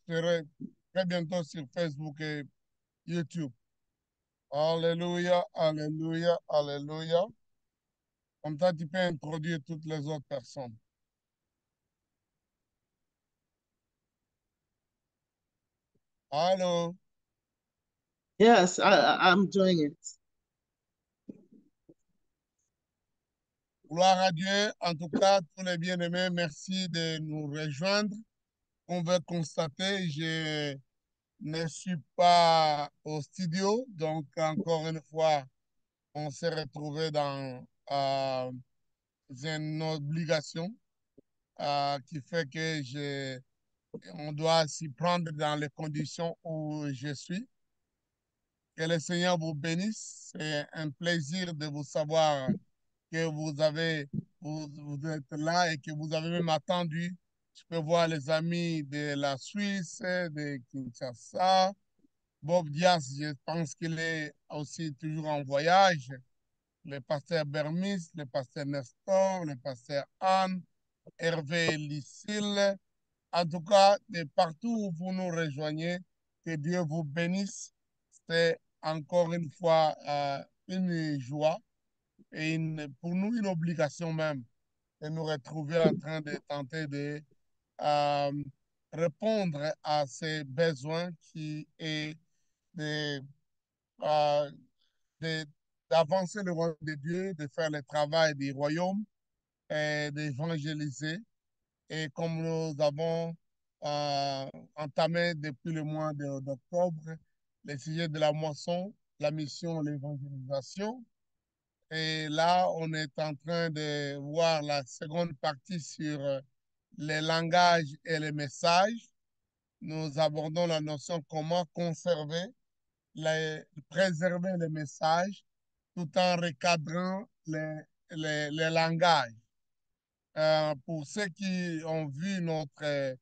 serai très bientôt sur Facebook et YouTube. Alléluia, alléluia, alléluia. Comme ça, tu peux introduire toutes les autres personnes. Allô, Yes, I'm doing it. gloire à Dieu. En tout cas, tous les bien-aimés, merci de nous rejoindre. On veut constater, je ne suis pas au studio, donc encore une fois, on s'est retrouvé dans une obligation qui fait que on doit s'y prendre dans les conditions où je suis. Que le Seigneur vous bénisse. C'est un plaisir de vous savoir que vous êtes là et que vous avez même attendu. Je peux voir les amis de la Suisse, de Kinshasa. Bob Diaz, je pense qu'il est aussi toujours en voyage. Le pasteur Bermis, le pasteur Nestor, le pasteur Anne, Hervé Lucille. En tout cas, de partout où vous nous rejoignez, que Dieu vous bénisse. C'est encore une fois une joie et pour nous une obligation même de nous retrouver en train de tenter de euh, répondre à ces besoins qui est de, euh, de- d'avancer le royaume de Dieu, de faire le travail du royaume et d'évangéliser. Et comme nous avons entamé depuis le mois d'octobre le sujet de la moisson, la mission, l'évangélisation. Et là, on est en train de voir la seconde partie sur les langages et les messages. Nous abordons la notion comment conserver, préserver les messages tout en recadrant les langages. Pour ceux qui ont vu notre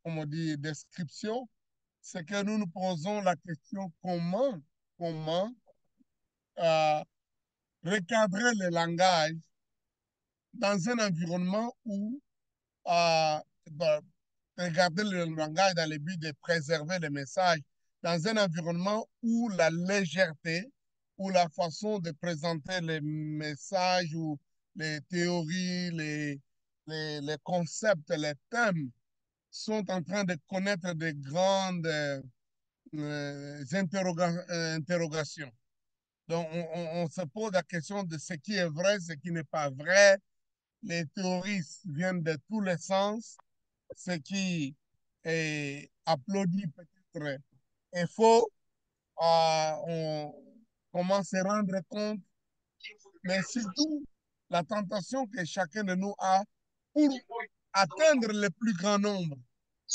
comment dire, description, c'est que nous nous posons la question comment euh, recadrer le langage dans un environnement où bah, regarder le langage dans le but de préserver le message, dans un environnement où la légèreté, ou la façon de présenter les messages ou les théories, les concepts, les thèmes sont en train de connaître de grandes interrogations. Donc, on se pose la question de ce qui est vrai, ce qui n'est pas vrai. Les théories viennent de tous les sens. Ce qui est applaudi peut-être est faux. On commence à se rendre compte, mais surtout la tentation que chacun de nous a pour atteindre le plus grand nombre.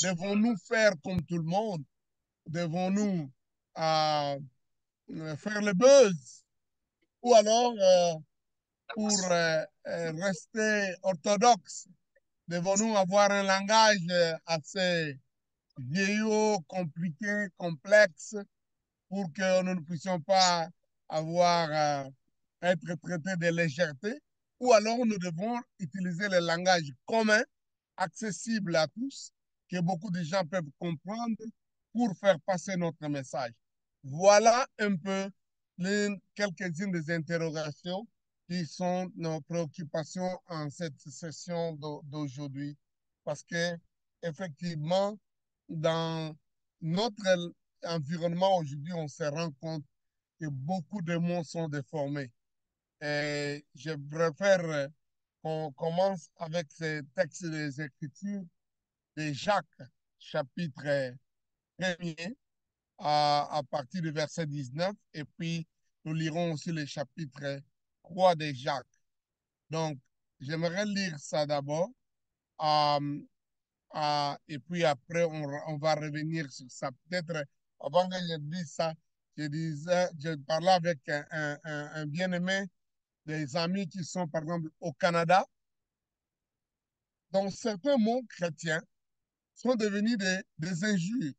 Devons-nous faire comme tout le monde? Devons-nous faire le buzz? Ou alors, pour rester orthodoxe, devons-nous avoir un langage assez vieillot, compliqué, complexe, pour que nous ne puissions pas avoir être traités de légèreté, ou alors nous devons utiliser le langage commun, accessible à tous, que beaucoup de gens peuvent comprendre pour faire passer notre message. Voilà un peu quelques-unes des interrogations qui sont nos préoccupations en cette session d'aujourd'hui. Parce que, effectivement, dans notre environnement aujourd'hui, on se rend compte que beaucoup de mots sont déformés. Et je préfère qu'on commence avec ce texte des Écritures de Jacques, chapitre 1er, à partir du verset 19, et puis nous lirons aussi le chapitre 3 de Jacques. Donc, j'aimerais lire ça d'abord, euh, et puis après, on va revenir sur ça. Peut-être, avant que je dise ça, je parlais avec un bien-aimé, des amis qui sont, par exemple, au Canada, dont certains mots chrétiens sont devenus des injures.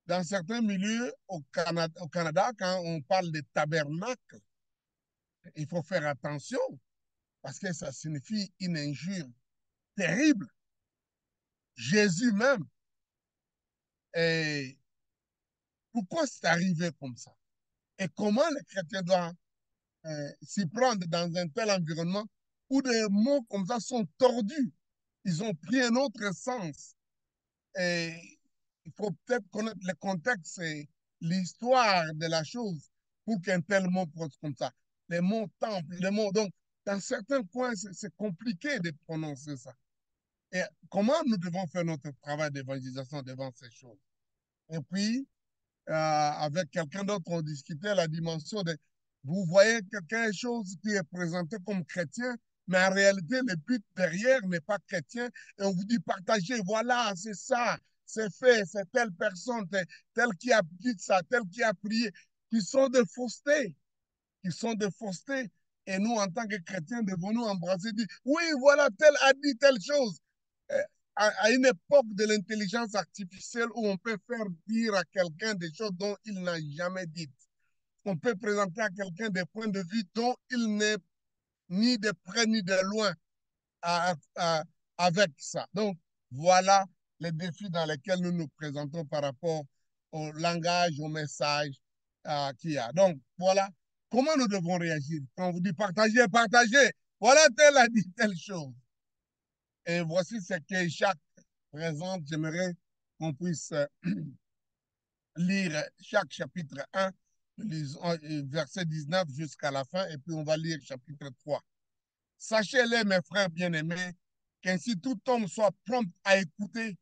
Dans certains milieux au Canada, quand on parle de tabernacle, il faut faire attention parce que ça signifie une injure terrible. Jésus même Et pourquoi c'est arrivé comme ça? Et comment les chrétiens doivent s'y prendre dans un tel environnement où des mots comme ça sont tordus. Ils ont pris un autre sens. Et il faut peut-être connaître le contexte et l'histoire de la chose pour qu'un tel mot prononce comme ça. Les mots temple, les mots. Donc, dans certains coins, c'est compliqué de prononcer ça. Et comment nous devons faire notre travail d'évangélisation devant ces choses? Et puis, avec quelqu'un d'autre, on discutait la dimension de, vous voyez quelque chose qui est présenté comme chrétien, mais en réalité, le but derrière n'est pas chrétien. Et on vous dit, partagez, voilà, c'est ça, c'est fait, c'est telle personne, tel qui a dit ça, tel qui a prié, qui sont de fausseté, qui sont de fausseté. Et nous, en tant que chrétiens, devons nous embrasser, dire, oui, voilà, tel a dit telle chose. À une époque de l'intelligence artificielle où on peut faire dire à quelqu'un des choses dont il n'a jamais dites. On peut présenter à quelqu'un des points de vue dont il n'est ni de près ni de loin avec ça. Donc, voilà les défis dans lesquels nous nous présentons par rapport au langage, au message qu'il y a. Donc, voilà comment nous devons réagir. Quand on vous dit partagez, partagez, voilà, tel a dit telle chose. Et voici ce que chaque présente. J'aimerais qu'on puisse lire chaque chapitre 1, verset 19 jusqu'à la fin, et puis on va lire chapitre 3. Sachez-les, mes frères bien-aimés, qu'ainsi tout homme soit prompt à écouter,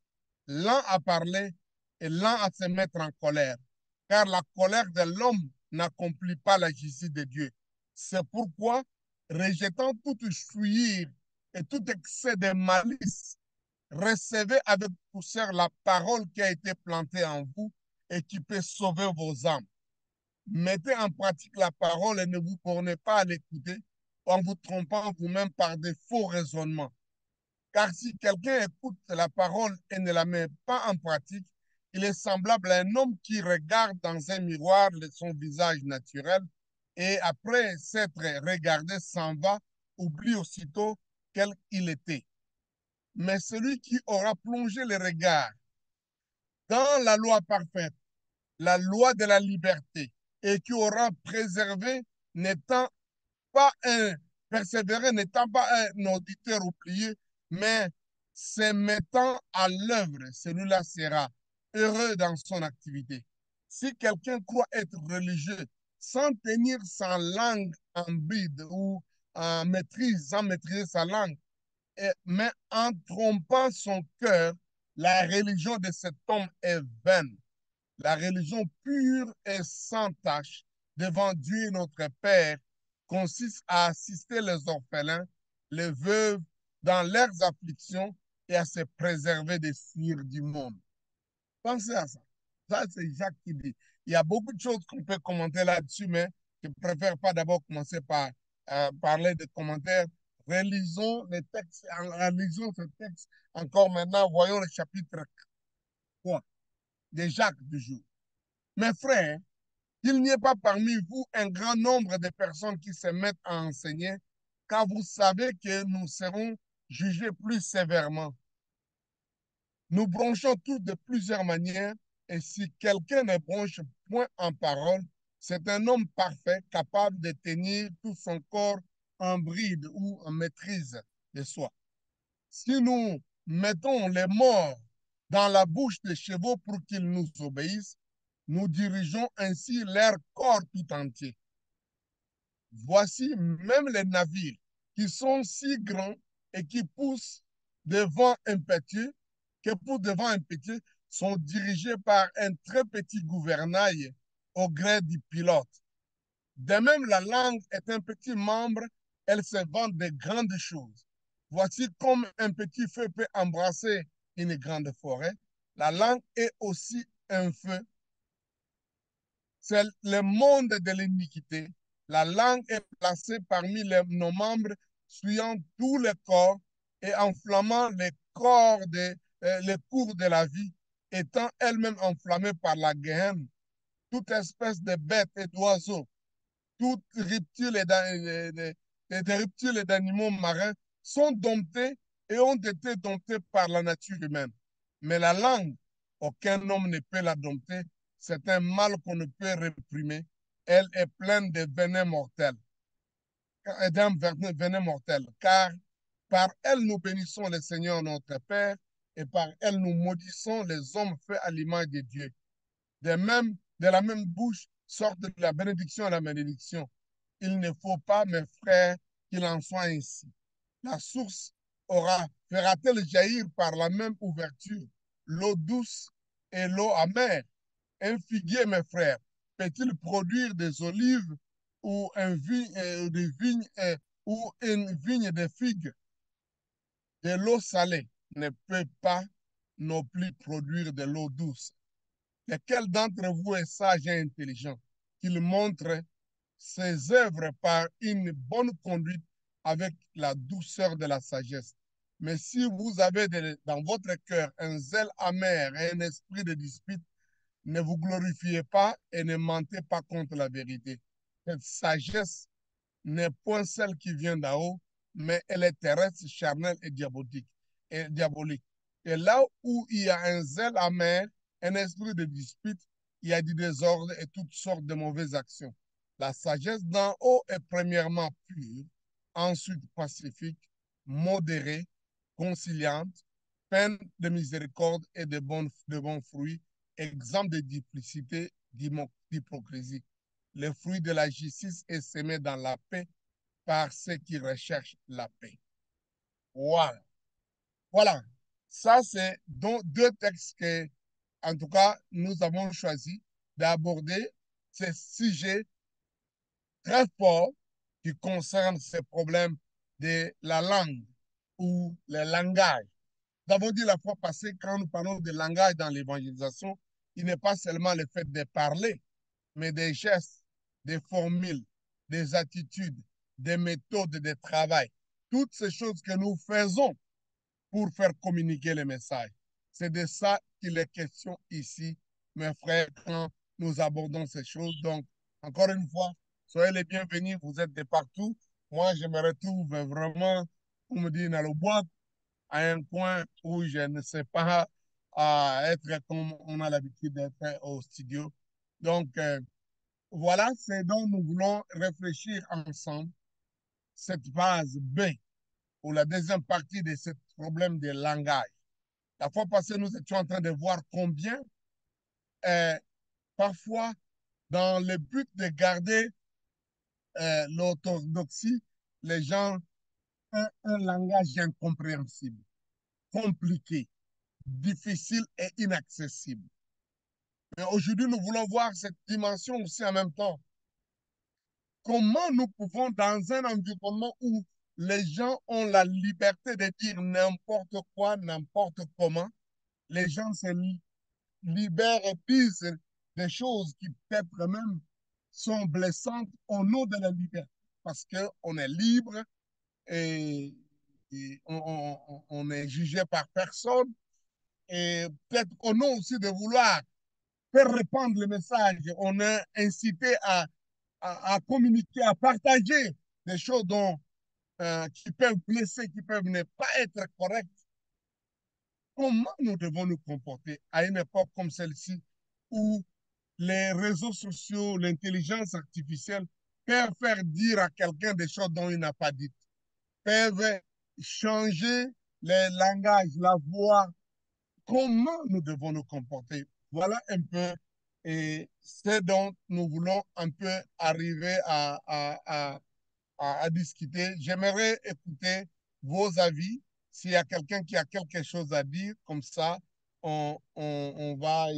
lent à parler et lent à se mettre en colère, car la colère de l'homme n'accomplit pas la justice de Dieu. C'est pourquoi, rejetant toute souillure et tout excès de malice, recevez avec douceur la parole qui a été plantée en vous et qui peut sauver vos âmes. Mettez en pratique la parole et ne vous bornez pas à l'écouter en vous trompant vous-même par de faux raisonnements. Car si quelqu'un écoute la parole et ne la met pas en pratique, il est semblable à un homme qui regarde dans un miroir son visage naturel et après s'être regardé s'en va, oublie aussitôt quel il était. Mais celui qui aura plongé le regard dans la loi parfaite, la loi de la liberté, et qui aura préservé, n'étant pas un persévéré, n'étant pas un auditeur oublié, mais se mettant à l'œuvre, celui-là sera heureux dans son activité. Si quelqu'un croit être religieux sans tenir sa langue en bride ou en maîtrise, sans maîtriser sa langue, mais en trompant son cœur, la religion de cet homme est vaine. La religion pure et sans tache devant Dieu et notre Père consiste à assister les orphelins, les veuves dans leurs afflictions et à se préserver des souillures du monde. Pensez à ça. Ça, c'est Jacques qui dit. Il y a beaucoup de choses qu'on peut commenter là-dessus, mais je préfère pas d'abord commencer par parler de commentaires. Relisons les textes, relisons ce texte encore maintenant. Voyons le chapitre 3 de Jacques du jour. Mes frères, qu'il n'y ait pas parmi vous un grand nombre de personnes qui se mettent à enseigner, car vous savez que nous serons jugés plus sévèrement. Nous bronchons tous de plusieurs manières, et si quelqu'un ne bronche point en parole, c'est un homme parfait, capable de tenir tout son corps en bride ou en maîtrise de soi. Si nous mettons les morts dans la bouche des chevaux pour qu'ils nous obéissent, nous dirigeons ainsi leur corps tout entier. Voici même les navires qui sont si grands et qui poussent devant impétueux, que pour devant impétueux, sont dirigés par un très petit gouvernail au gré du pilote. De même, la langue est un petit membre, elle se vante de grandes choses. Voici comme un petit feu peut embrasser une grande forêt. La langue est aussi un feu. C'est le monde de l'iniquité. La langue est placée parmi nos membres, suyant tout le corps et enflammant les cours de la vie, étant elle-même enflammée par la guerre. Toute espèce de bêtes et d'oiseaux, toutes reptiles des reptiles et d'animaux marins sont domptés et ont été domptés par la nature humaine. Mais la langue Aucun homme ne peut la dompter. C'est un mal qu'on ne peut réprimer. Elle est pleine de venin mortel, d'un venin mortel, car par elle nous bénissons le Seigneur notre Père, et par elle nous maudissons les hommes faits à l'image de Dieu. De la même bouche sortent la bénédiction et la malédiction. Il ne faut pas, mes frères, qu'il en soit ainsi. La source fera-t-elle jaillir par la même ouverture l'eau douce et l'eau amère? Un figuier, mes frères, peut-il produire des olives ou, des vignes, ou une vigne de figues? De l'eau salée ne peut pas non plus produire de l'eau douce. Lequel d'entre vous est sage et intelligent, qu'il montre ses œuvres par une bonne conduite avec la douceur de la sagesse. Mais si vous avez dans votre cœur un zèle amer et un esprit de dispute, ne vous glorifiez pas et ne mentez pas contre la vérité. Cette sagesse n'est point celle qui vient d'en haut, mais elle est terrestre, charnelle et diabolique. Et là où il y a un zèle amer, un esprit de dispute, il y a du désordre et toutes sortes de mauvaises actions. La sagesse d'en haut est premièrement pure, ensuite pacifique, modérée, conciliante, pleine de miséricorde et de bons fruits, exempte de duplicité, d'hypocrisie. Le fruit de la justice est semé dans la paix par ceux qui recherchent la paix. Voilà. Voilà. Ça, c'est deux textes que, en tout cas, nous avons choisi d'aborder ces sujets très forts qui concernent ces problèmes de la langue ou le langage. Nous avons dit la fois passée, quand nous parlons de langage dans l'évangélisation, il n'est pas seulement le fait de parler, mais des gestes, des formules, des attitudes, des méthodes de travail. Toutes ces choses que nous faisons pour faire communiquer les messages. C'est de ça qu'il est question ici, mes frères, quand nous abordons ces choses. Donc, encore une fois, soyez les bienvenus, vous êtes de partout. Moi, je me retrouve vraiment, on me dit, dans le bois, à un coin où je ne sais pas être comme on a l'habitude d'être au studio. Donc, voilà ce dont nous voulons réfléchir ensemble, cette phase B, ou la deuxième partie de ce problème de langage. La fois passée, nous étions en train de voir combien, parfois, dans le but de garder l'orthodoxie, les gens ont un langage incompréhensible, compliqué, difficile et inaccessible. Mais aujourd'hui, nous voulons voir cette dimension aussi en même temps. Comment nous pouvons, dans un environnement où les gens ont la liberté de dire n'importe quoi, n'importe comment, les gens se libèrent et disent des choses qui peut-être même sont blessantes au nom de la liberté, parce qu'on est libre et on est jugé par personne, et peut-être au nom aussi de vouloir faire répandre le message, on est incité à communiquer, à partager des choses qui peuvent blesser, qui peuvent ne pas être correctes. Comment nous devons nous comporter à une époque comme celle-ci où les réseaux sociaux, l'intelligence artificielle peuvent faire dire à quelqu'un des choses dont il n'a pas dites, peuvent changer les langages, la voix. Comment nous devons nous comporter? Voilà un peu ce dont nous voulons un peu arriver à discuter. J'aimerais écouter vos avis. S'il y a quelqu'un qui a quelque chose à dire, comme ça, on va,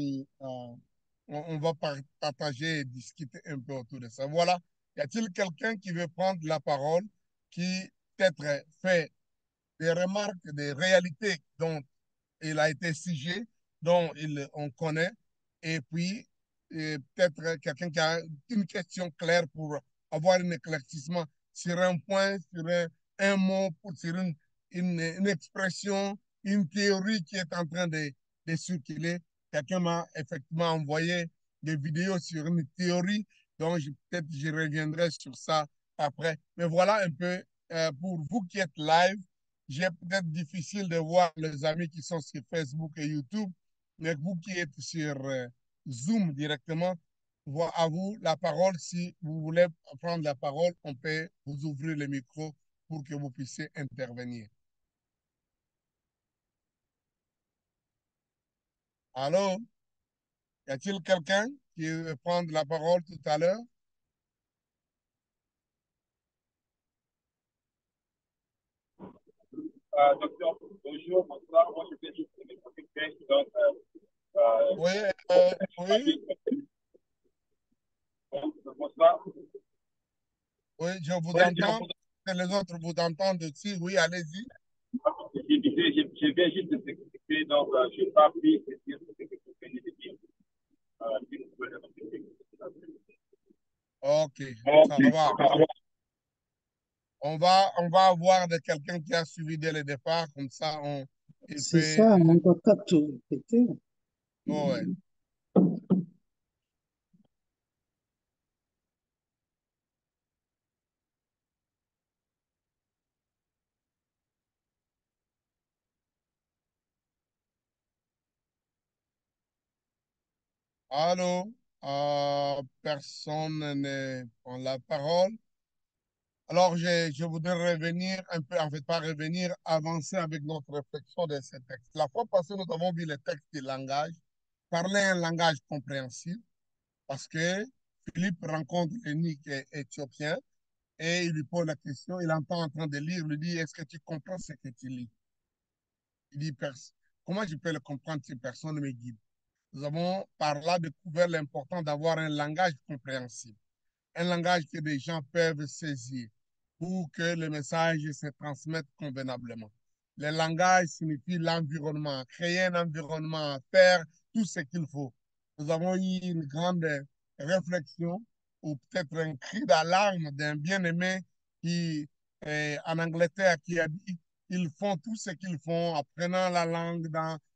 on va partager et discuter un peu autour de ça. Voilà. Y a-t-il quelqu'un qui veut prendre la parole, qui peut-être fait des remarques, des réalités dont il a été sujet, dont on connaît, et puis peut-être quelqu'un qui a une question claire pour avoir un éclaircissement sur un point, sur un mot, sur une expression, une théorie qui est en train de circuler. Quelqu'un m'a effectivement envoyé des vidéos sur une théorie, donc peut-être je reviendrai sur ça après. Mais voilà un peu pour vous qui êtes live. J'ai peut-être difficile de voir les amis qui sont sur Facebook et YouTube, Mais vous qui êtes sur Zoom directement, à vous la parole. Si vous voulez prendre la parole, on peut vous ouvrir le micro pour que vous puissiez intervenir. Allô? Y a-t-il quelqu'un qui veut prendre la parole tout à l'heure? Docteur, bonjour, bonsoir. Moi, je fais juste une petite question. Donc, Oui, oui, bonsoir. oui, je vous Oui, entends. Et les autres vous entendent aussi. Oui, allez-y. je viens juste de s'expliquer, donc je n'ai pas pris ce que vous venez de dire. Si vous pouvez répéter. OK, Ok, ça va. ça va. On va avoir de quelqu'un qui a suivi dès le départ, comme ça, il C'est peut. ça, on ne doit pas tout répéter. Oh, ouais. Allô? Personne ne prend la parole. Alors, je voudrais revenir un peu, en fait, pas revenir, avancer avec notre réflexion de ce texte. La fois passée, nous avons vu le texte du langage, parler un langage compréhensible, parce que Philippe rencontre l'eunuque éthiopien et il lui pose la question, il entend en train de lire, il lui dit, est-ce que tu comprends ce que tu lis? Il dit, comment je peux le comprendre si personne ne me guide? Nous avons par là découvert l'importance d'avoir un langage compréhensible, un langage que les gens peuvent saisir pour que le message se transmette convenablement. Le langage signifie l'environnement, créer un environnement, faire tout ce qu'il faut. Nous avons eu une grande réflexion ou peut-être un cri d'alarme d'un bien-aimé qui, en Angleterre, qui a dit ils font tout ce qu'ils font, apprenant la langue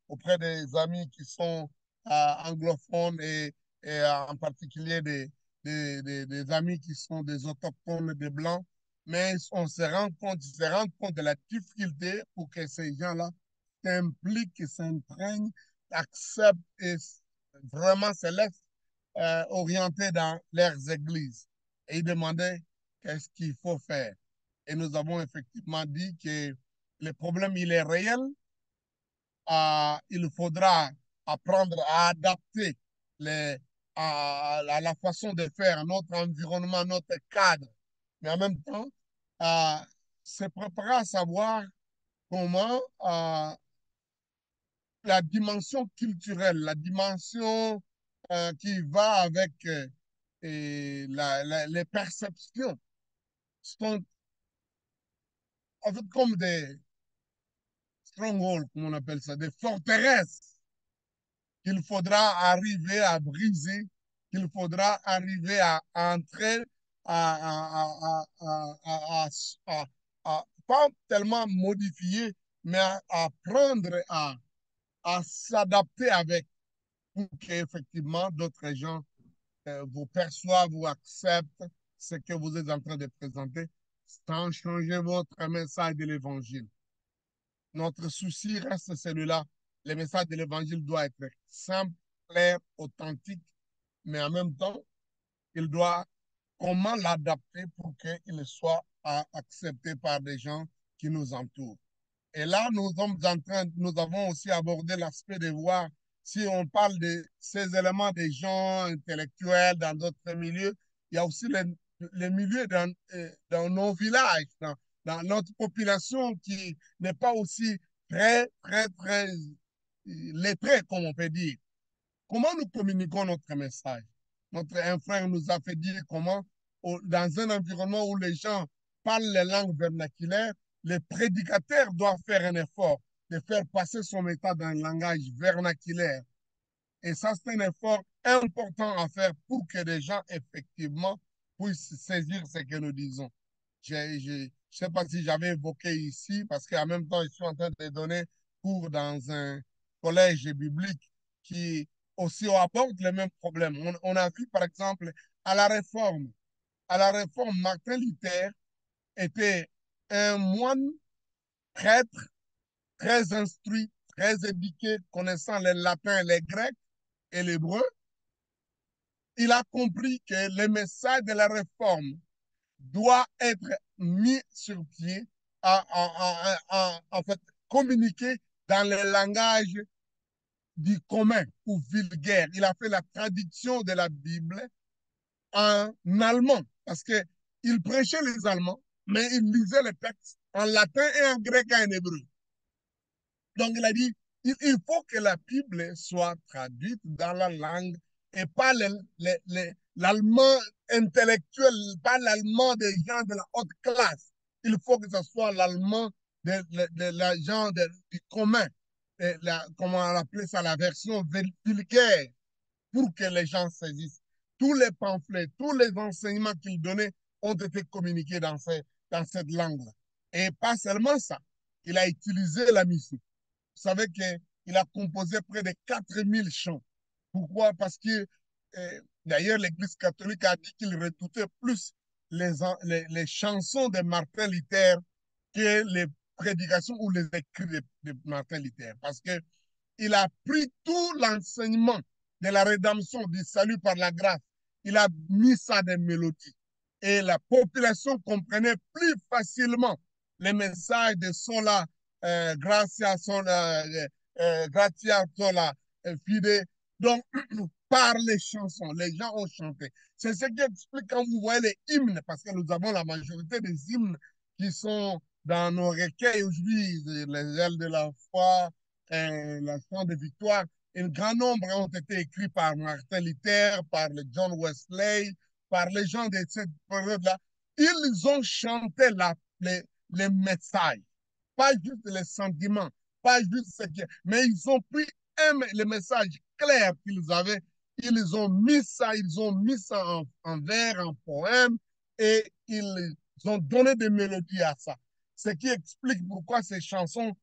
auprès des amis qui sont anglophones et en particulier des amis qui sont des autochtones, des blancs, mais ils se rendent compte de la difficulté pour que ces gens-là s'impliquent, s'imprègnent, acceptent et vraiment se laissent orienter dans leurs églises. Et ils demandaient qu'est-ce qu'il faut faire. Et nous avons effectivement dit que le problème, il est réel, il faudra apprendre à adapter à la façon de faire, notre environnement, notre cadre. Mais en même temps, euh, se préparer à savoir comment la dimension culturelle, la dimension qui va avec les perceptions sont en fait comme des strongholds, comme on appelle ça, des forteresses qu'il faudra arriver à briser, qu'il faudra arriver à entrer, pas tellement modifier, mais à apprendre à s'adapter avec pour qu'effectivement d'autres gens vous perçoivent ou acceptent ce que vous êtes en train de présenter sans changer votre message de l'évangile. Notre souci reste celui-là. Le message de l'évangile doit être simple, clair, authentique, mais en même temps, il doit comment l'adapter pour qu'il soit accepté par des gens qui nous entourent. Et là, nous avons aussi abordé l'aspect de voir si on parle de ces éléments des gens intellectuels dans d'autres milieux, il y a aussi les milieux dans nos villages, dans notre population qui n'est pas aussi très, très, très lettrée, comme on peut dire. Comment nous communiquons notre message? Un frère nous a fait dire comment, dans un environnement où les gens parlent les langues vernaculaires, les prédicateurs doivent faire un effort de faire passer son message dans un langage vernaculaire. Et ça, c'est un effort important à faire pour que les gens, effectivement, puissent saisir ce que nous disons. Je ne sais pas si j'avais évoqué ici, parce qu'en même temps, je suis en train de donner cours dans un collège biblique qui aussi aborde le même problème. On a vu, par exemple, à la Réforme. À la Réforme, Martin Luther était un moine prêtre très instruit, très éduqué, connaissant les latins, les grecs et l'hébreu, il a compris que le message de la réforme doit être mis sur pied, en fait, communiqué dans le langage du commun ou vulgaire. Il a fait la traduction de la Bible en allemand parce qu'il prêchait les Allemands, mais il lisait les textes en latin et en grec et en hébreu. Donc il a dit, il faut que la Bible soit traduite dans la langue et pas l'allemand intellectuel, pas l'allemand des gens de la haute classe. Il faut que ce soit l'allemand de la gens du commun, comment on appelle ça, la version vulgaire, pour que les gens saisissent. Tous les pamphlets, tous les enseignements qu'il donnait ont été communiqués dans cette langue-là. Et pas seulement ça, il a utilisé la musique. Vous savez qu'il a composé près de 4000 chants. Pourquoi? Parce que, d'ailleurs, l'Église catholique a dit qu'il redoutait plus les chansons de Martin Luther que les prédications ou les écrits de Martin Luther. Parce qu'il a pris tout l'enseignement de la rédemption, du salut par la grâce. Il a mis ça dans des mélodies. Et la population comprenait plus facilement les messages de Sola, Gratia, Sola, Gratia, Sola, Fide. Donc, par les chansons, les gens ont chanté. C'est ce qui explique quand vous voyez les hymnes, parce que nous avons la majorité des hymnes qui sont dans nos recueils aujourd'hui, les ailes de la foi, la chant de victoire. Un grand nombre ont été écrits par Martin Luther, par le John Wesley, par les gens de cette période-là. Ils ont chanté les messages, pas juste les sentiments, pas juste ce qui... Mais ils ont pris le message clair qu'ils avaient, ils ont mis ça en vers, en poème, et ils ont donné des mélodies à ça. Ce qui explique pourquoi ces chansons,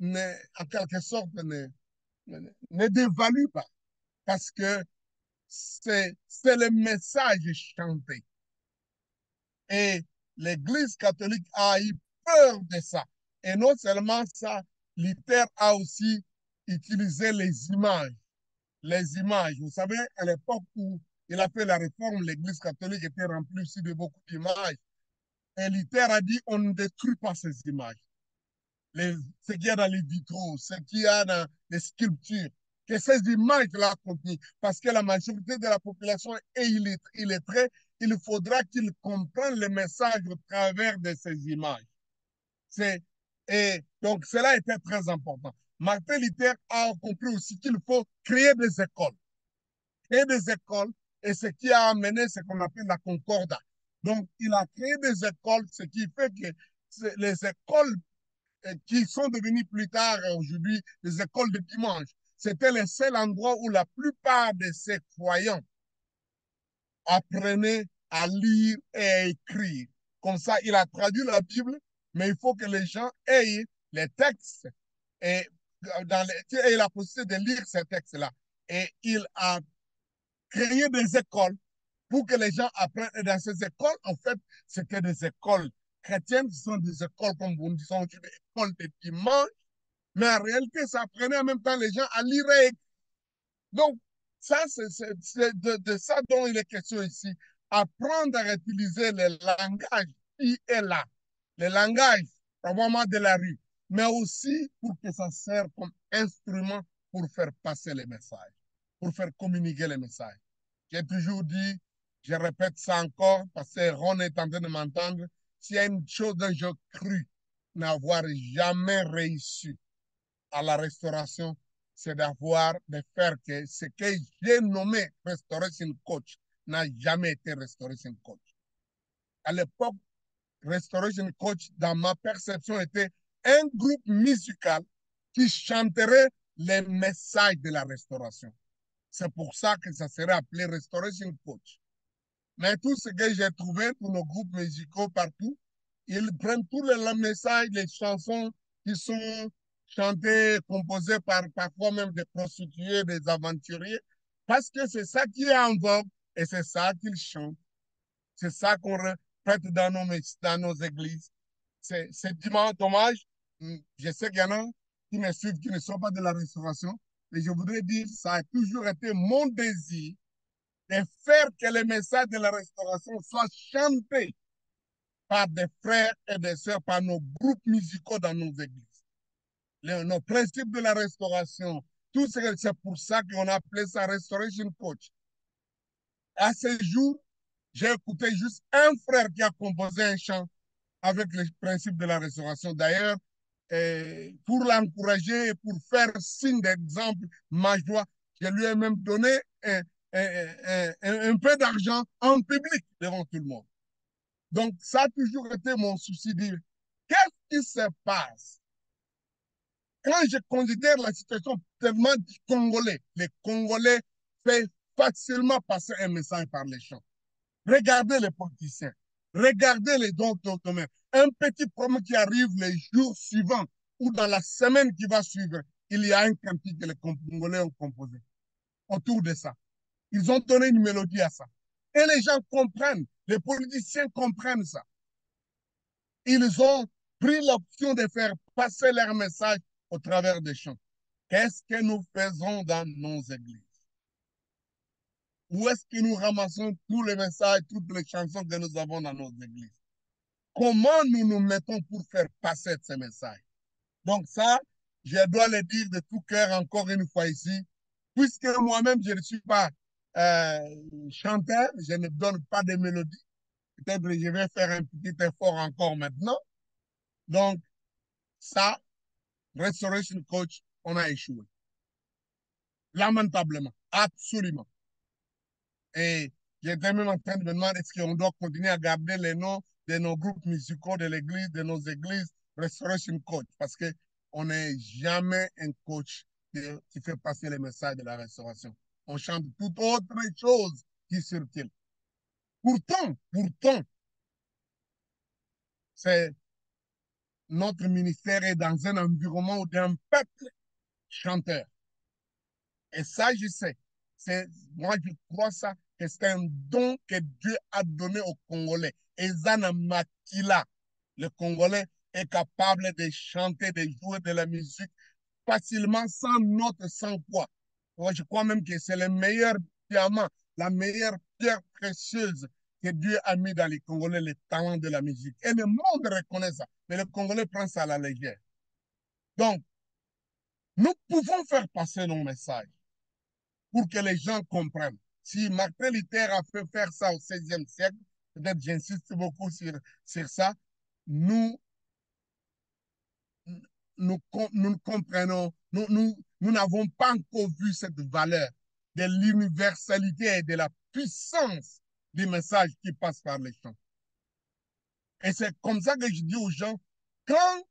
en quelque sorte, ne dévaluent pas. Parce que c'est le message chanté. Et l'Église catholique a eu peur de ça. Et non seulement ça, Luther a aussi utilisé les images. Les images. Vous savez, à l'époque où il a fait la réforme, l'Église catholique était remplie aussi de beaucoup d'images. Et Luther a dit, on ne détruit pas ces images. Ce qu'il y a dans les vitraux, ce qu'il y a dans les sculptures, que ces images-là continuent. Parce que la majorité de la population est illettrée, il faudra qu'ils comprennent le message au travers de ces images. Et donc, cela était très important. Martin Luther a compris aussi qu'il faut créer des écoles. Créer des écoles, et ce qui a amené ce qu'on appelle la concordat. Donc, il a créé des écoles, ce qui fait que les écoles qui sont devenues plus tard aujourd'hui les écoles de dimanche, c'était le seul endroit où la plupart de ces croyants apprenaient à lire et à écrire. Comme ça, il a traduit la Bible, mais il faut que les gens aient les textes et aient la possibilité de lire ces textes-là. Et il a créé des écoles pour que les gens apprennent. Et dans ces écoles, en fait, c'était des écoles chrétiennes, ce sont des écoles, comme vous disons, des écoles de dimanche, mais en réalité, ça apprenait en même temps les gens à lire et écrire. Donc, ça, c'est de ça dont il est question ici. Apprendre à utiliser le langage qui est là, le langage probablement de la rue, mais aussi pour que ça serve comme instrument pour faire passer les messages, pour faire communiquer les messages. J'ai toujours dit, je répète ça encore, parce que Ron est en train de m'entendre, s'il y a une chose dont je cru n'avoir jamais réussi à la restauration, c'est de faire que ce que j'ai nommé Restoration Coach n'a jamais été Restoration Coach. À l'époque, Restoration Coach, dans ma perception, était un groupe musical qui chanterait les messages de la restauration. C'est pour ça que ça serait appelé Restoration Coach. Mais tout ce que j'ai trouvé pour nos groupes musicaux partout, ils prennent tous les messages, les chansons qui sont chantées, composées par parfois même des prostituées, des aventuriers, parce que c'est ça qui est en vogue et c'est ça qu'ils chantent. C'est ça qu'on répète dans nos églises. C'est dommage. Je sais qu'il y en a qui me suivent, qui ne sont pas de la restauration, mais je voudrais dire, ça a toujours été mon désir de faire que les messages de la restauration soient chantés par des frères et des sœurs, par nos groupes musicaux dans nos églises. Nos principes de la restauration, tout c'est pour ça qu'on a appelé ça Restoration Coach. À ce jour, j'ai écouté juste un frère qui a composé un chant avec les principes de la restauration. D'ailleurs, pour l'encourager et pour faire signe d'exemple, ma joie, je lui ai même donné un peu d'argent en public devant tout le monde. Donc, ça a toujours été mon souci de dire, qu'est-ce qui se passe quand je considère la situation tellement du Congolais? Les Congolais font facilement passer un message par les chants. Regardez les politiciens, regardez les dons domaines. Un petit problème qui arrive les jours suivants ou dans la semaine qui va suivre, il y a un cantique que les Congolais ont composé autour de ça. Ils ont donné une mélodie à ça. Et les gens comprennent, les politiciens comprennent ça. Ils ont pris l'option de faire passer leur message au travers des chants. Qu'est-ce que nous faisons dans nos églises? Où est-ce que nous ramassons tous les messages, toutes les chansons que nous avons dans nos églises? Comment nous nous mettons pour faire passer ces messages? Donc ça, je dois le dire de tout cœur encore une fois ici, puisque moi-même, je ne suis pas chanteur, je ne donne pas de mélodie. Peut-être que je vais faire un petit effort encore maintenant. Donc, ça, Restoration Coach, on a échoué. Lamentablement, absolument. Et j'étais même en train de me demander est-ce qu'on doit continuer à garder les noms de nos groupes musicaux de l'église, de nos églises, Restoration Coach, parce qu'on n'est jamais un coach qui fait passer les messages de la restauration. On chante toute autre chose qui circule. Pourtant, c'est notre ministère est dans un environnement d'un peuple chanteur. Et ça, je sais. Moi, je crois ça, que c'est un don que Dieu a donné aux Congolais. Et Zana Makila, le Congolais est capable de chanter, de jouer de la musique facilement, sans note, sans quoi. Moi, je crois même que c'est le meilleur diamant, la meilleure pierre précieuse que Dieu a mis dans les Congolais, le talent de la musique. Et le monde reconnaît ça, mais le Congolais prend ça à la légère. Donc, nous pouvons faire passer nos messages pour que les gens comprennent. Si Martin Luther a fait faire ça au XVIe siècle, peut-être j'insiste beaucoup sur ça, nous comprenons, nous n'avons pas encore vu cette valeur de l'universalité et de la puissance du message qui passe par les chants. Et c'est comme ça que je dis aux gens, quand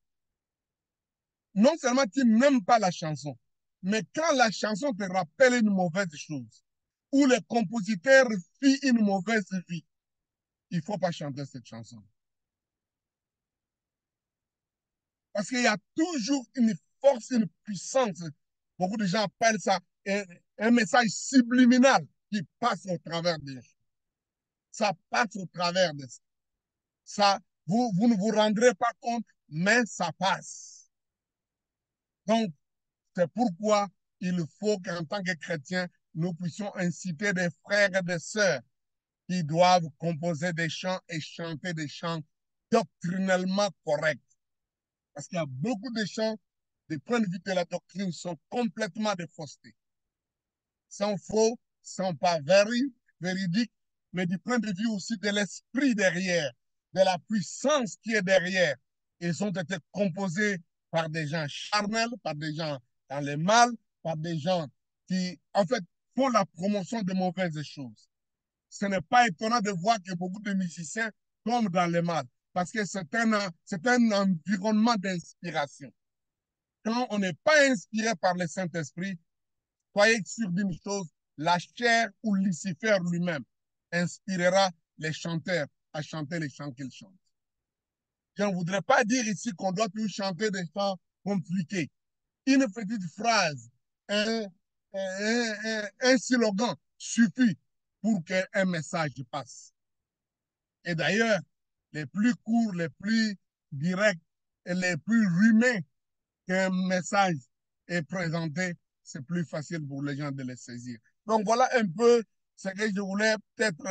non seulement tu n'aimes pas la chanson, mais quand la chanson te rappelle une mauvaise chose, ou le compositeur vit une mauvaise vie, il ne faut pas chanter cette chanson. Parce qu'il y a toujours une force, une puissance. Beaucoup de gens appellent ça un message subliminal qui passe au travers des gens. Ça passe au travers de ça. Vous ne vous rendrez pas compte, mais ça passe. Donc, c'est pourquoi il faut qu'en tant que chrétiens, nous puissions inciter des frères et des sœurs qui doivent composer des chants et chanter des chants doctrinellement corrects. Parce qu'il y a beaucoup de chants, du point de vue de la doctrine, sont complètement de fausseté. Sont faux, sont pas véridiques, mais du point de vue aussi de l'esprit derrière, de la puissance qui est derrière. Ils ont été composés par des gens charnels, par des gens dans le mal, par des gens qui, en fait, font la promotion de mauvaises choses. Ce n'est pas étonnant de voir que beaucoup de musiciens tombent dans le mal, parce que c'est un environnement d'inspiration. Quand on n'est pas inspiré par le Saint-Esprit, soyez sûr d'une chose, la chair ou Lucifer lui-même inspirera les chanteurs à chanter les chants qu'ils chantent. Je ne voudrais pas dire ici qu'on doit toujours chanter des chants compliqués. Une petite phrase, un slogan suffit pour qu'un message passe. Et d'ailleurs, les plus courts, les plus directs et les plus rumés qu'un message est présenté, c'est plus facile pour les gens de le saisir. Donc voilà un peu ce que je voulais peut-être,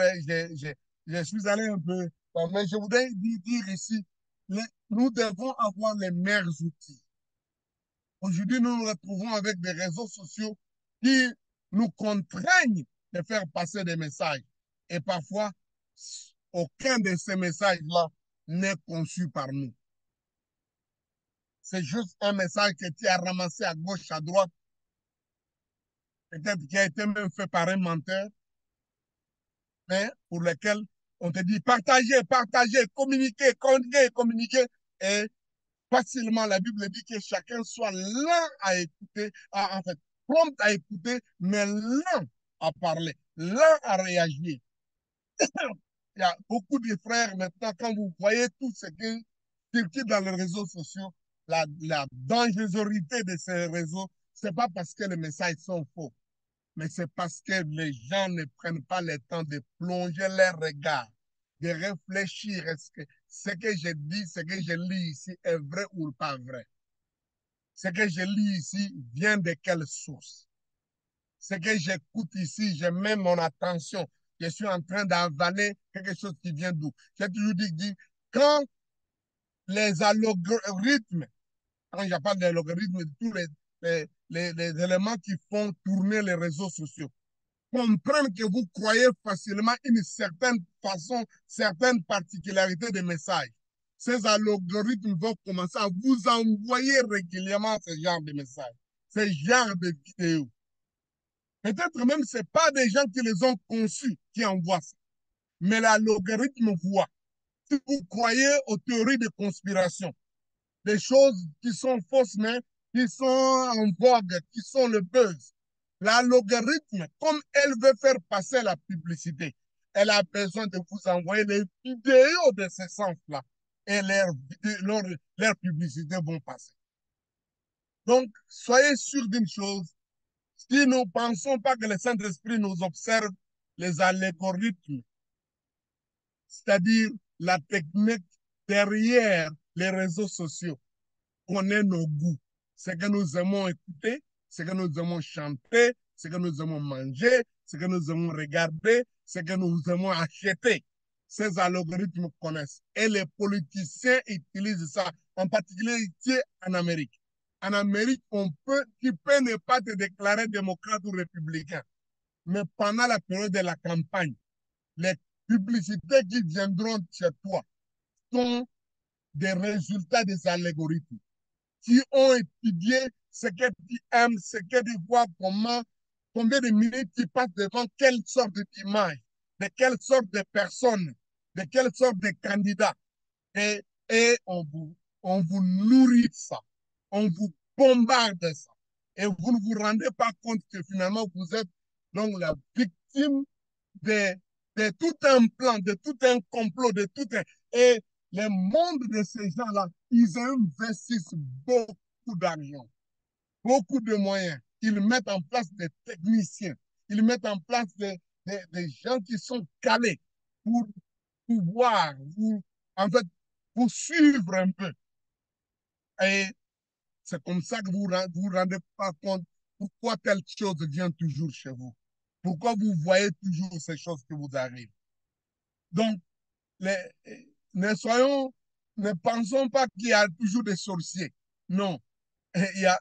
je suis allé un peu, mais je voudrais dire ici, nous devons avoir les meilleurs outils. Aujourd'hui, nous nous retrouvons avec des réseaux sociaux qui nous contraignent de faire passer des messages. Et parfois, aucun de ces messages-là n'est conçu par nous. C'est juste un message que tu as ramassé à gauche, à droite, peut-être qui a été même fait par un menteur, mais pour lequel on te dit partagez, partagez, communiquez, communiquez, communiquez. Et facilement, la Bible dit que chacun soit lent à écouter, en fait, prompt à écouter, mais lent à parler, lent à réagir. Il y a beaucoup de frères maintenant, quand vous voyez tout ce qui circule dans les réseaux sociaux, la dangerosité de ces réseaux, c'est pas parce que les messages sont faux, mais c'est parce que les gens ne prennent pas le temps de plonger leur regard, de réfléchir. Est-ce que ce que je dis, ce que je lis ici est vrai ou pas vrai? Ce que je lis ici vient de quelle source? Ce que j'écoute ici, je mets mon attention. Je suis en train d'avaler quelque chose qui vient d'où? J'ai toujours dit, quand les algorithmes, quand je parle des algorithmes, de tous les éléments qui font tourner les réseaux sociaux, comprennent que vous croyez facilement une certaine façon, certaines particularités des messages. Ces algorithmes vont commencer à vous envoyer régulièrement ce genre de messages, ce genre de vidéos. Peut-être même ce n'est pas des gens qui les ont conçus qui envoient ça, mais l'algorithme voit. Si vous croyez aux théories de conspiration, des choses qui sont fausses, mais qui sont en vogue, qui sont le buzz, l'algorithme, comme elle veut faire passer la publicité, elle a besoin de vous envoyer les vidéos de ce sens-là. Et leurs publicités vont passer. Donc, soyez sûrs d'une chose, si nous ne pensons pas que le Saint-Esprit nous observe, les algorithmes, c'est-à-dire la technique derrière les réseaux sociaux, connaît nos goûts, ce que nous aimons écouter, ce que nous aimons chanter, ce que nous aimons manger, ce que nous aimons regarder, ce que nous aimons acheter. Ces algorithmes connaissent. Et les politiciens utilisent ça, en particulier ici en Amérique. En Amérique, tu peux ne pas te déclarer démocrate ou républicain. Mais pendant la période de la campagne, les publicités qui viendront chez toi sont des résultats des algorithmes qui ont étudié ce que tu aimes, ce que tu vois, combien de minutes tu passes devant quelle sorte d'image, de quelle sorte de personne, de quelle sorte de candidat. Et on vous nourrit de ça, on vous bombarde de ça. Et vous ne vous rendez pas compte que finalement vous êtes donc la victime de, de tout un plan, de tout un complot, de tout un... Et le monde de ces gens-là, ils investissent beaucoup d'argent, beaucoup de moyens. Ils mettent en place des techniciens, ils mettent en place des gens qui sont calés pour pouvoir vous, en fait, vous suivre un peu. Et c'est comme ça que vous ne vous rendez pas compte pourquoi telle chose vient toujours chez vous. Pourquoi vous voyez toujours ces choses qui vous arrivent. Donc, les, ne soyons, ne pensons pas qu'il y a toujours des sorciers. Non, il y a,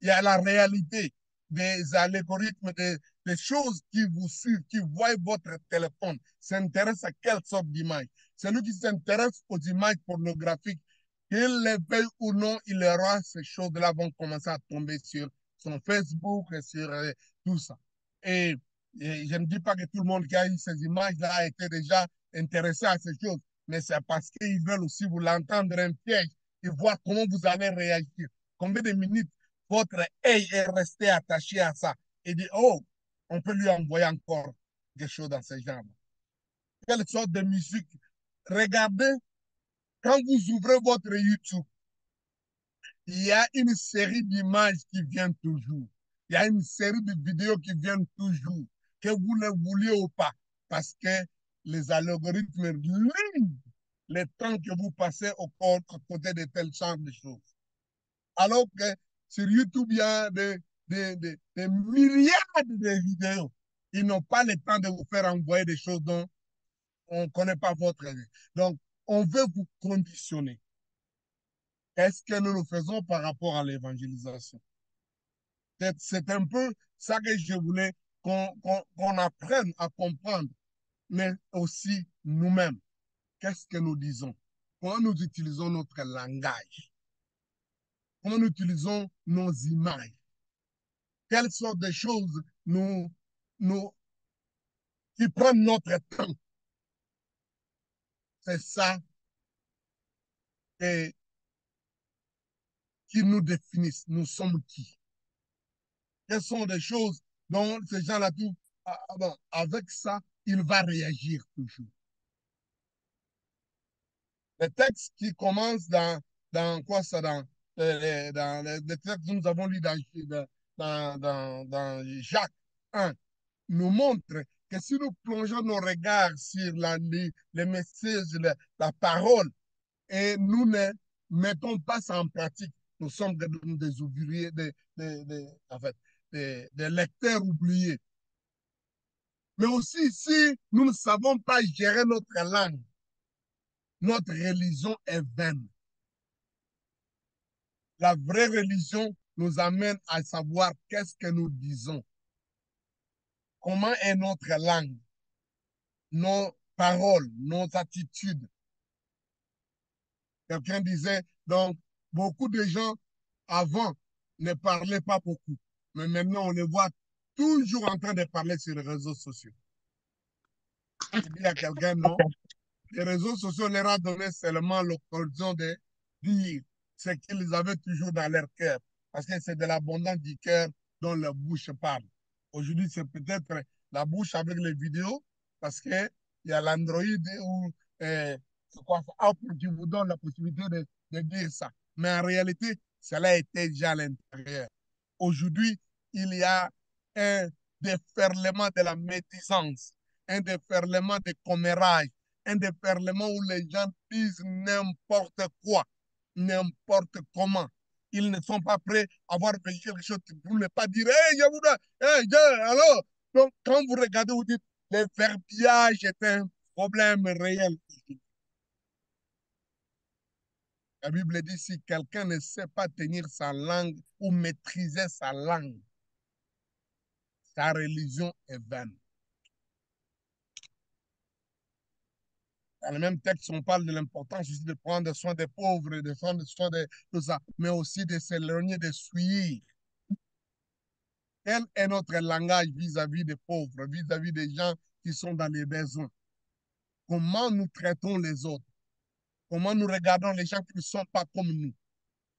il y a la réalité des algorithmes, des choses qui vous suivent, qui voient votre téléphone, s'intéressent à quelle sorte d'image. Celui qui s'intéresse aux images pornographiques, qu'il les veuille ou non, il aura ces choses-là vont commencer à tomber sur son Facebook et sur tout ça. Et, et je ne dis pas que tout le monde qui a eu ces images-là a été déjà intéressé à ces choses, mais c'est parce qu'ils veulent aussi vous l'entendre un piège et voir comment vous allez réagir. Combien de minutes votre œil est resté attaché à ça et dit, oh, on peut lui envoyer encore des choses dans ce genre. Quelle sorte de musique? Regardez, quand vous ouvrez votre YouTube, il y a une série d'images qui viennent toujours. Il y a une série de vidéos qui viennent toujours, que vous le vouliez ou pas, parce que les algorithmes limitent le temps que vous passez au côté de tel genre de choses. Alors que sur YouTube, il y a des milliards de vidéos. Ils n'ont pas le temps de vous faire envoyer des choses dont on ne connaît pas votre vie. Donc, on veut vous conditionner. Qu'est-ce que nous faisons par rapport à l'évangélisation? C'est un peu ça que je voulais qu'on apprenne à comprendre, mais aussi nous-mêmes. Qu'est-ce que nous disons? Comment nous utilisons notre langage? Comment nous utilisons nos images? Quelles sortes de choses qui prennent notre temps? C'est ça qui nous définissent. Nous sommes qui? Quelles sont des choses dont ces gens-là, avec ça, il va réagir toujours. Les textes qui commencent dans quoi ça, dans les textes que nous avons lus dans Jacques 1, nous montrent que si nous plongeons nos regards sur les messages, la parole, et nous ne mettons pas ça en pratique, nous sommes des ouvriers, en fait, des lecteurs oubliés. Mais aussi, si nous ne savons pas gérer notre langue, notre religion est vaine. La vraie religion nous amène à savoir qu'est-ce que nous disons, comment est notre langue, nos paroles, nos attitudes. Quelqu'un disait, donc, beaucoup de gens avant ne parlaient pas beaucoup, mais maintenant on les voit toujours en train de parler sur les réseaux sociaux. Je dis à quelqu'un, non, les réseaux sociaux leur ont donné seulement l'occasion de dire ce qu'ils avaient toujours dans leur cœur, parce que c'est de l'abondance du cœur dont leur bouche parle. Aujourd'hui, c'est peut-être la bouche avec les vidéos, parce qu'il y a l'Android ou Apple qui vous donne la possibilité de dire ça. Mais en réalité, cela était déjà à l'intérieur. Aujourd'hui, il y a un déferlement de la médisance, un déferlement de commérage, un déferlement où les gens disent n'importe quoi, n'importe comment. Ils ne sont pas prêts à avoir fait quelque chose pour ne pas dire hey, je voudrais, hey, alors. Donc, quand vous regardez, vous dites le verbiage est un problème réel. La Bible dit si quelqu'un ne sait pas tenir sa langue ou maîtriser sa langue, sa religion est vaine. Dans le même texte, on parle de l'importance aussi de prendre soin des pauvres, de prendre soin de tout ça, mais aussi de s'éloigner de suivre. Quel est notre langage vis-à-vis des pauvres, vis-à-vis des gens qui sont dans les besoins? Comment nous traitons les autres? Comment nous regardons les gens qui ne sont pas comme nous?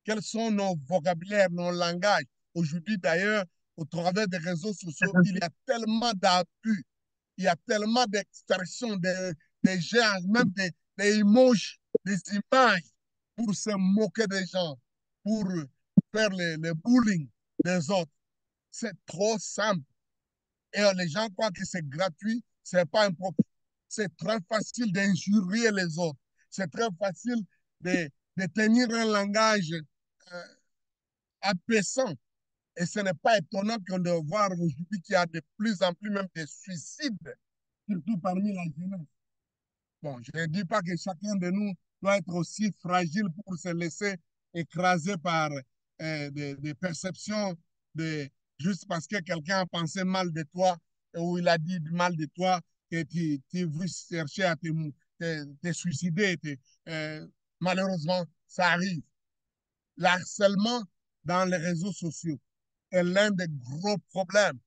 Quels sont nos vocabulaires, nos langages? Aujourd'hui, d'ailleurs, au travers des réseaux sociaux, il y a tellement d'abus, il y a tellement d'expressions, des gens, même des emojis, des images pour se moquer des gens, pour faire le bullying des autres. C'est trop simple. Et les gens croient que c'est gratuit, c'est pas important. C'est très facile d'injurier les autres. C'est très facile de tenir un langage apaisant. Et ce n'est pas étonnant qu'on doit voir aujourd'hui qu'il y a de plus en plus même des suicides, surtout parmi la jeunesse. Bon, je ne dis pas que chacun de nous doit être aussi fragile pour se laisser écraser par des perceptions juste parce que quelqu'un a pensé mal de toi ou il a dit du mal de toi que tu veux chercher à te suicider. Malheureusement, ça arrive. L'harcèlement dans les réseaux sociaux est l'un des gros problèmes.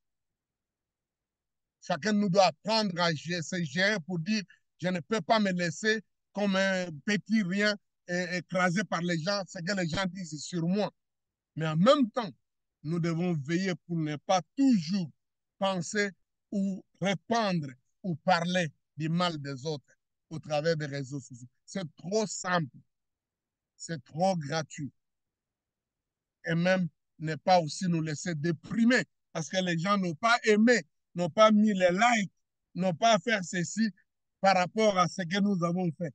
Chacun de nous doit apprendre à se gérer pour dire je ne peux pas me laisser comme un petit rien écrasé par les gens, ce que les gens disent sur moi. Mais en même temps, nous devons veiller pour ne pas toujours penser ou répandre ou parler du mal des autres au travers des réseaux sociaux. C'est trop simple, c'est trop gratuit. Et même ne pas aussi nous laisser déprimer parce que les gens n'ont pas aimé, n'ont pas mis les likes, n'ont pas fait ceci par rapport à ce que nous avons fait.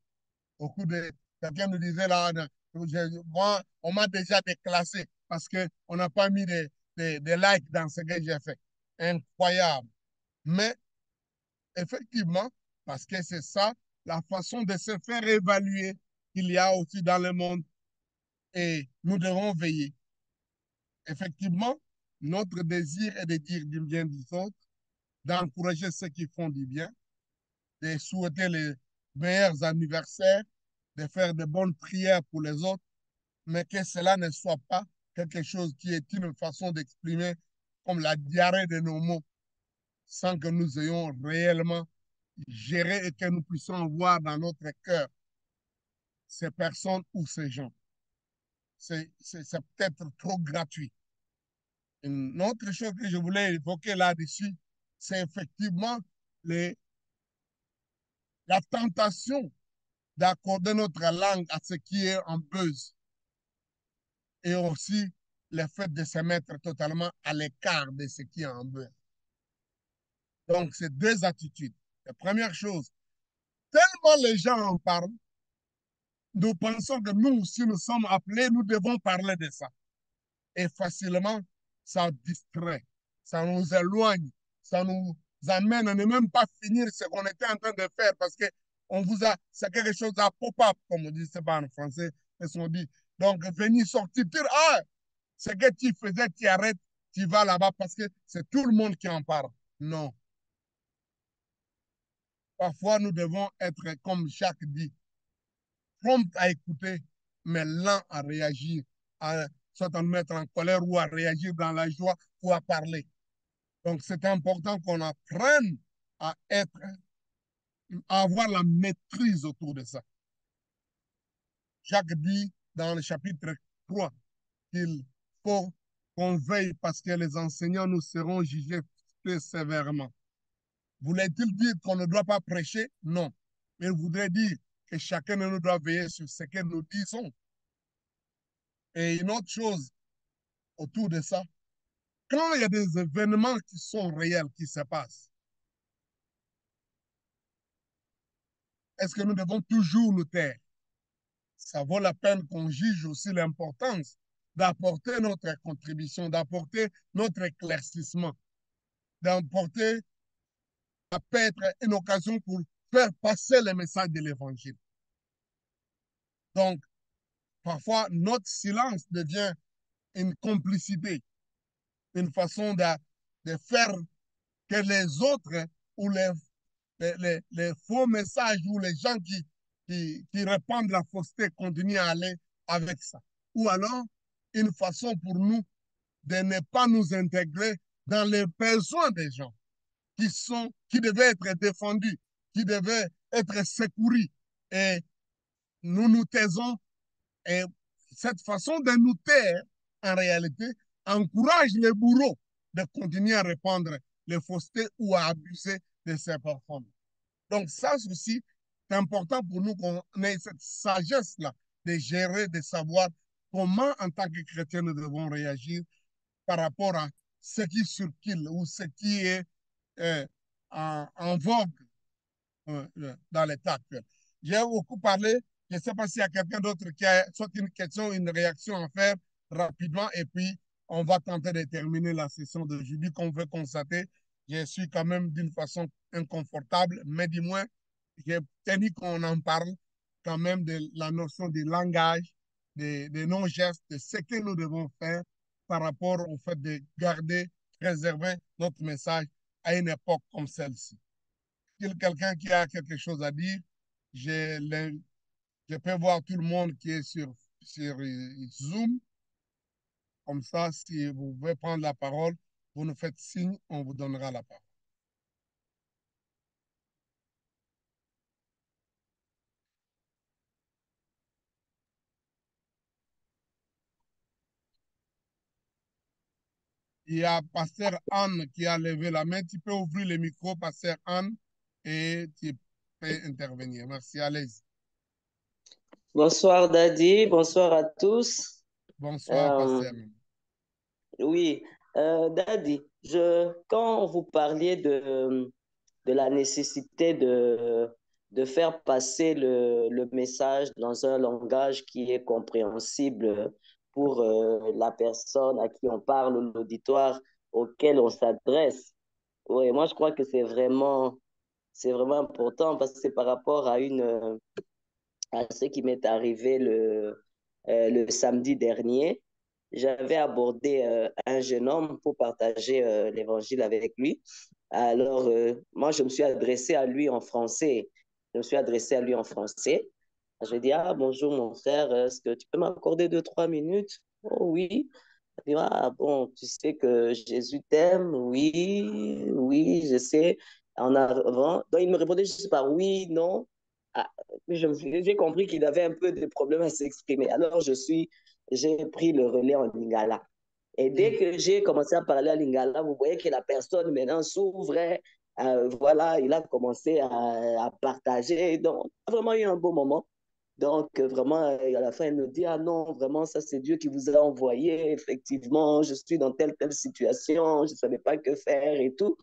Quelqu'un nous disait là, Moi, on m'a déjà déclassé parce qu'on n'a pas mis des likes dans ce que j'ai fait. Incroyable. Mais effectivement, parce que c'est ça, la façon de se faire évaluer qu'il y a aussi dans le monde. Et nous devons veiller. Effectivement, notre désir est de dire du bien des autres, d'encourager ceux qui font du bien, de souhaiter les meilleurs anniversaires, de faire de bonnes prières pour les autres, mais que cela ne soit pas quelque chose qui est une façon d'exprimer comme la diarrhée de nos mots, sans que nous ayons réellement géré et que nous puissions voir dans notre cœur ces personnes ou ces gens. C'est peut-être trop gratuit. Une autre chose que je voulais évoquer là-dessus, c'est effectivement les, la tentation d'accorder notre langue à ce qui est en buzz et aussi le fait de se mettre totalement à l'écart de ce qui est en buzz. Donc, c'est deux attitudes. La première chose, tellement les gens en parlent, nous pensons que nous, si nous sommes appelés, nous devons parler de ça. Et facilement, ça distrait, ça nous éloigne, ça nous amène à ne même pas finir ce qu'on était en train de faire parce que on vous a, c'est quelque chose à pop-up, comme on dit, c'est pas en français, mais on dit. Donc, venir sortir, dire, ah, ce que tu faisais, tu arrêtes, tu vas là-bas parce que c'est tout le monde qui en parle. Non. Parfois, nous devons être, comme Jacques dit, prompt à écouter, mais lent à réagir, à soit à nous mettre en colère ou à réagir dans la joie ou à parler. Donc, c'est important qu'on apprenne à être, à avoir la maîtrise autour de ça. Jacques dit dans le chapitre 3 qu'il faut qu'on veille parce que les enseignants nous seront jugés très sévèrement. Voulait-il dire qu'on ne doit pas prêcher? Non. Mais il voudrait dire que chacun de nous doit veiller sur ce que nous disons. Et une autre chose autour de ça, quand il y a des événements qui sont réels, qui se passent, est-ce que nous devons toujours nous taire? Ça vaut la peine qu'on juge aussi l'importance d'apporter notre contribution, d'apporter notre éclaircissement, d'apporter, ça peut être une occasion pour faire passer le message de l'Évangile. Donc, parfois, notre silence devient une complicité, une façon de faire que les autres ou les faux messages ou les gens qui répandent la fausseté continuent à aller avec ça. Ou alors, une façon pour nous de ne pas nous intégrer dans les besoins des gens qui devaient être défendus, qui devaient être secourus. Et nous nous taisons. Et cette façon de nous taire, en réalité, encourage les bourreaux de continuer à répandre les faussetés ou à abuser de ces personnes. Donc ça aussi, c'est important pour nous qu'on ait cette sagesse-là de gérer, de savoir comment, en tant que chrétiens, nous devons réagir par rapport à ce qui circule ou ce qui est en vogue dans l'état actuel. J'ai beaucoup parlé. Je ne sais pas s'il y a quelqu'un d'autre qui a soit une question, une réaction à faire rapidement, et puis on va tenter de terminer la session d'aujourd'hui. Qu'on veut constater, je suis quand même d'une façon inconfortable, mais du moins, j'ai tenu qu'on en parle quand même de la notion du langage, de nos gestes, de ce que nous devons faire par rapport au fait de garder, préserver notre message à une époque comme celle-ci. Quelqu'un qui a quelque chose à dire, je peux voir tout le monde qui est sur Zoom. Comme ça, si vous voulez prendre la parole, vous nous faites signe, on vous donnera la parole. Il y a Pasteur Anne qui a levé la main. Tu peux ouvrir le micro, Pasteur Anne, et tu peux intervenir. Merci, allez-y. Bonsoir Daddy, bonsoir à tous. Bonsoir, Pasteur. Oui, Daddy, quand vous parliez de la nécessité de faire passer le message dans un langage qui est compréhensible pour la personne à qui on parle, l'auditoire auquel on s'adresse. Oui, moi je crois que c'est vraiment important parce que c'est par rapport à ce qui m'est arrivé le samedi dernier. J'avais abordé un jeune homme pour partager l'évangile avec lui. Alors, moi, je me suis adressé à lui en français. Je me suis adressé à lui en français. Je lui ai dit, ah, bonjour mon frère, est-ce que tu peux m'accorder 2, 3 minutes? Oh oui. Il dit, ah bon, tu sais que Jésus t'aime? Oui, oui, je sais. En avant. Donc, il me répondait juste par oui, non. Ah, j'ai compris qu'il avait un peu de problèmes à s'exprimer. Alors, j'ai pris le relais en lingala. Et dès que j'ai commencé à parler à lingala, vous voyez que la personne maintenant s'ouvrait. Voilà, il a commencé à partager. Donc, vraiment eu un beau moment. Donc, vraiment, à la fin, elle me dit, ah non, vraiment, ça, c'est Dieu qui vous a envoyé. Effectivement, je suis dans telle situation, je ne savais pas que faire et tout.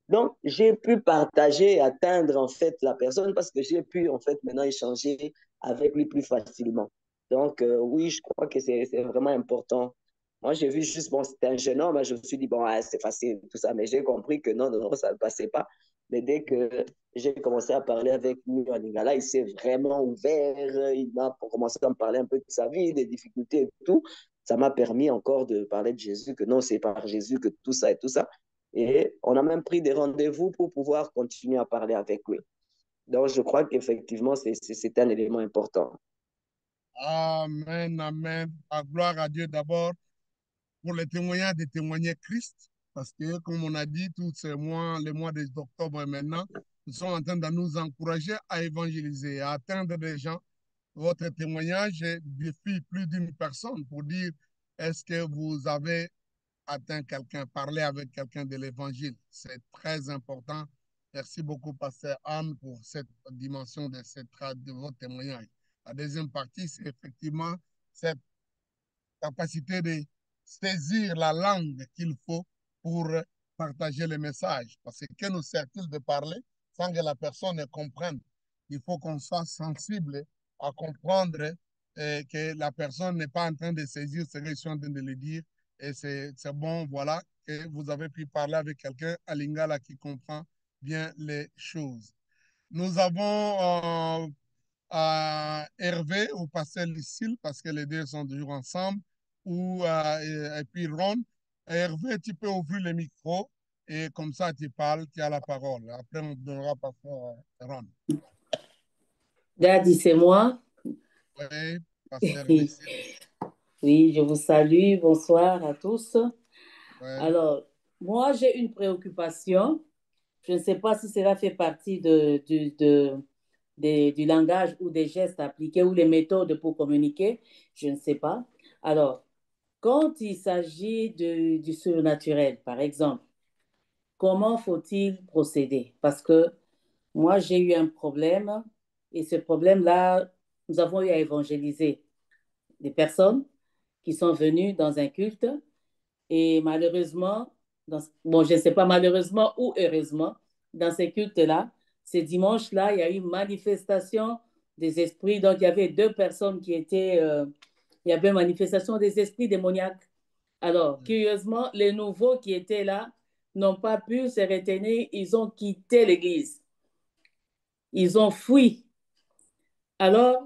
Donc, j'ai pu partager et atteindre en fait la personne parce que j'ai pu en fait maintenant échanger avec lui plus facilement. Donc, oui, je crois que c'est vraiment important. Moi, j'ai vu juste, bon, c'était un jeune homme, je me suis dit, bon, ah, c'est facile, tout ça, mais j'ai compris que non, non, non, ça ne passait pas. Mais dès que j'ai commencé à parler avec lui en lingala, il s'est vraiment ouvert, il m'a commencé à me parler un peu de sa vie, des difficultés et tout. Ça m'a permis encore de parler de Jésus, que non, c'est par Jésus que tout ça et tout ça. Et on a même pris des rendez-vous pour pouvoir continuer à parler avec lui. Donc, je crois qu'effectivement, c'est un élément important. Amen, amen. Gloire à Dieu d'abord pour les témoignages de témoigner Christ, parce que, comme on a dit, tous ces mois, les mois d'octobre et maintenant, nous sommes en train de nous encourager à évangéliser, à atteindre des gens. Votre témoignage défie plus d'une personne pour dire est-ce que vous avez atteint quelqu'un, parlé avec quelqu'un de l'évangile. C'est très important. Merci beaucoup, Pasteur Anne, pour cette dimension de votre témoignage. La deuxième partie, c'est effectivement cette capacité de saisir la langue qu'il faut pour partager le message. Parce que nous sert-il de parler sans que la personne ne comprenne? Il faut qu'on soit sensible à comprendre que la personne n'est pas en train de saisir ce que je suis en train de le dire. Et c'est bon, voilà, que vous avez pu parler avec quelqu'un à Lingala qui comprend bien les choses. Nous avons Hervé ou Pasteur Lucille, parce que les deux sont toujours ensemble, et puis Ron. Hervé, tu peux ouvrir le micro et comme ça tu parles, tu as la parole. Après, on donnera Pasteur Ron. Daddy, c'est moi. Oui, Pasteur Lucille. Oui, je vous salue. Bonsoir à tous. Ouais. Alors, moi, j'ai une préoccupation. Je ne sais pas si cela fait partie du langage ou des gestes appliqués ou les méthodes pour communiquer. Je ne sais pas. Alors, quand il s'agit du surnaturel, par exemple, comment faut-il procéder? Parce que moi, j'ai eu un problème et ce problème-là, nous avons eu à évangéliser des personnes qui sont venues dans un culte et malheureusement, bon, je ne sais pas malheureusement ou heureusement, dans ces cultes-là, ces dimanches-là, il y a eu une manifestation des esprits. Donc, il y avait 2 personnes qui étaient, il y avait une manifestation des esprits démoniaques. Alors, curieusement, les nouveaux qui étaient là n'ont pas pu se retenir, ils ont quitté l'église. Ils ont fui. Alors,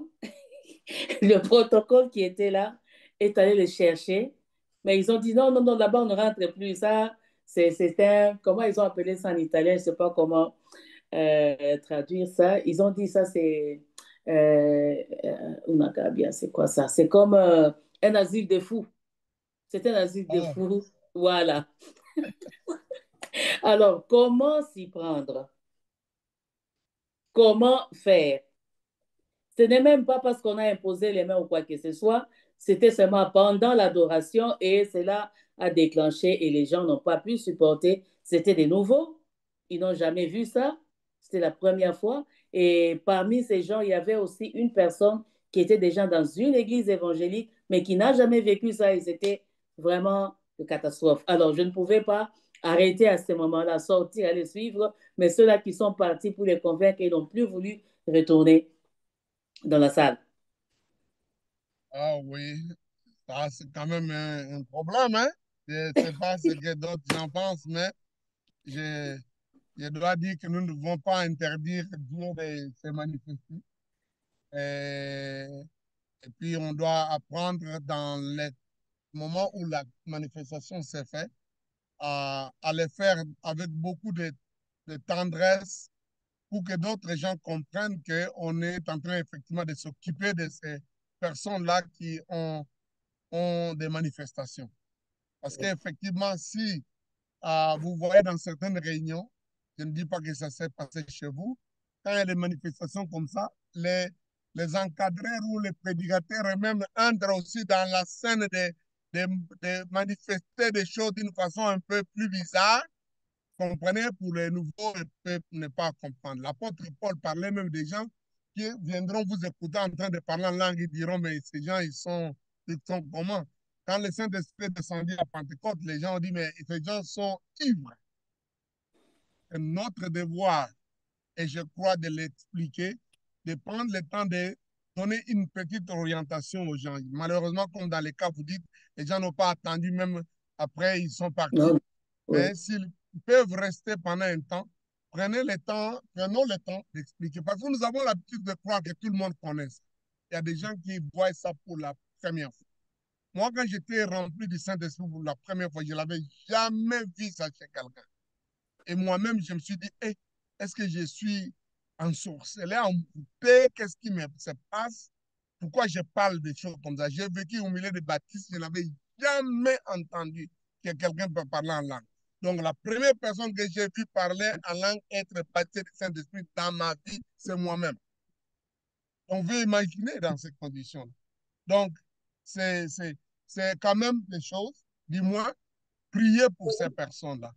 le protocole qui était là est allé les chercher, mais ils ont dit non, non, non, là-bas on ne rentre plus. Ça, c'est un, comment ils ont appelé ça en italien, je ne sais pas comment traduire ça. Ils ont dit ça, c'est una gabbia, c'est quoi ça? C'est comme un asile de fous. C'est un asile de Oh, fous. Voilà. Alors, comment s'y prendre? Comment faire? Ce n'est même pas parce qu'on a imposé les mains ou quoi que ce soit, c'était seulement pendant l'adoration et cela a déclenché et les gens n'ont pas pu supporter. C'était des nouveaux, ils n'ont jamais vu ça, c'était la première fois. Et parmi ces gens, il y avait aussi une personne qui était déjà dans une église évangélique, mais qui n'a jamais vécu ça et c'était vraiment une catastrophe. Alors, je ne pouvais pas arrêter à ce moment-là, sortir, aller suivre, mais ceux-là qui sont partis pour les convaincre et n'ont plus voulu retourner dans la salle. Ah oui, ça c'est quand même un problème, hein? Je ne sais pas ce que d'autres gens pensent, mais je, je dois dire que nous ne devons pas interdire Dieu de se manifester. Et, et puis, on doit apprendre dans les moments où la manifestation s'est faite à le faire avec beaucoup de tendresse pour que d'autres gens comprennent qu'on est en train effectivement de s'occuper de ces personnes-là qui ont des manifestations. Parce qu'effectivement, si vous voyez dans certaines réunions, je ne dis pas que ça s'est passé chez vous, quand il y a des manifestations comme ça, les encadreurs ou les prédicateurs eux-mêmes entrent aussi dans la scène de manifester des choses d'une façon un peu plus bizarre. Comprenez, pour les nouveaux, ils peuvent ne pas comprendre. L'apôtre Paul parlait même des gens qui viendront vous écouter en train de parler en langue. Ils diront, mais ces gens, ils sont comment? Quand le Saint-Esprit est descendu à Pentecôte, les gens ont dit, mais ces gens sont ivres. C'est notre devoir, et je crois, de l'expliquer, de prendre le temps de donner une petite orientation aux gens. Malheureusement, comme dans les cas, vous dites, les gens n'ont pas attendu, même après, ils sont partis. Non, oui. Mais s'ils peuvent rester pendant un temps, prenons le temps d'expliquer. Parce que nous avons l'habitude de croire que tout le monde connaît ça. Il y a des gens qui voient ça pour la première fois. Moi, quand j'étais rempli du Saint-Esprit pour la première fois, je ne l'avais jamais vu ça chez quelqu'un. Et moi-même, je me suis dit, hey, est-ce que je suis ensorcelé, empoupé? Qu'est-ce qui me se passe? Pourquoi je parle de choses comme ça? J'ai vécu au milieu de baptistes, je n'avais jamais entendu que quelqu'un peut parler en langue. Donc, la première personne que j'ai vu parler en langue, être baptisé du Saint-Esprit dans ma vie, c'est moi-même. On veut imaginer dans ces conditions. Donc, c'est quand même des choses, du moins, prier pour ces personnes-là.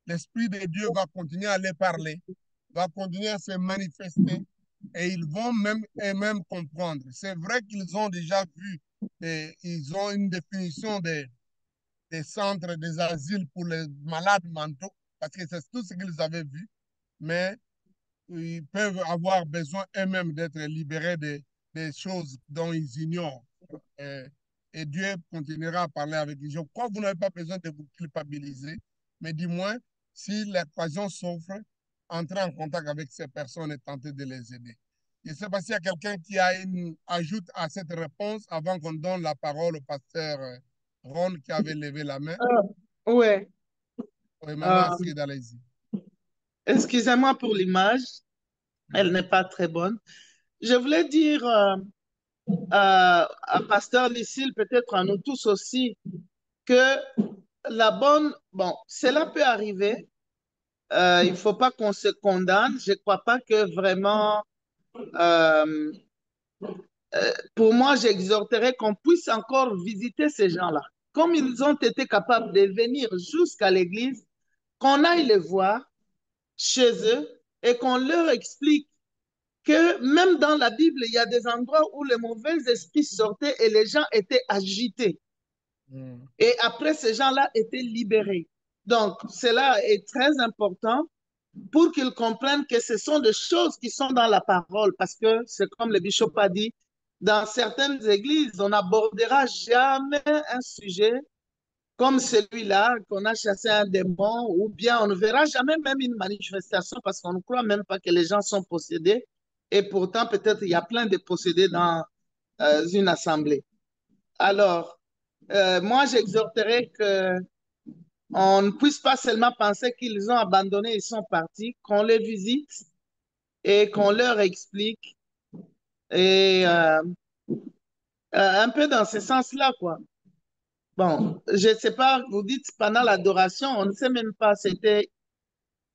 L'Esprit de Dieu va continuer à les parler, va continuer à se manifester et ils vont même eux-mêmes comprendre. C'est vrai qu'ils ont déjà vu, ils ont une définition des centres, des asiles pour les malades mentaux, parce que c'est tout ce qu'ils avaient vu, mais ils peuvent avoir besoin eux-mêmes d'être libérés des choses dont ils ignorent. Et, et Dieu continuera à parler avec les gens. Quoi, vous n'avez pas besoin de vous culpabiliser, mais du moins, si l'occasion s'offre, entrez en contact avec ces personnes et tentez de les aider. Je ne sais pas s'il y a quelqu'un qui a une ajoute à cette réponse avant qu'on donne la parole au pasteur Ron qui avait levé la main. Ouais. Oui, maman Euh, Astrid, allez-y. excusez-moi pour l'image, elle n'est pas très bonne. Je voulais dire à Pasteur Lucille, peut-être à nous tous aussi, que bon, cela peut arriver. Il ne faut pas qu'on se condamne. Je ne crois pas que vraiment, euh, pour moi, j'exhorterais qu'on puisse encore visiter ces gens-là. Comme ils ont été capables de venir jusqu'à l'église, qu'on aille les voir chez eux et qu'on leur explique que même dans la Bible, il y a des endroits où les mauvais esprits sortaient et les gens étaient agités. Mm. Et après, ces gens-là étaient libérés. Donc, cela est très important pour qu'ils comprennent que ce sont des choses qui sont dans la parole. Parce que c'est comme le bishop a dit, dans certaines églises, on n'abordera jamais un sujet comme celui-là, qu'on a chassé un démon, ou bien on ne verra jamais même une manifestation parce qu'on ne croit même pas que les gens sont possédés. Et pourtant, peut-être il y a plein de possédés dans une assemblée. Alors, moi, j'exhorterais qu'on ne puisse pas seulement penser qu'ils ont abandonné, ils sont partis, qu'on les visite et qu'on leur explique. Et un peu dans ce sens-là, quoi. Bon, je ne sais pas, vous dites pendant l'adoration, on ne sait même pas, c'était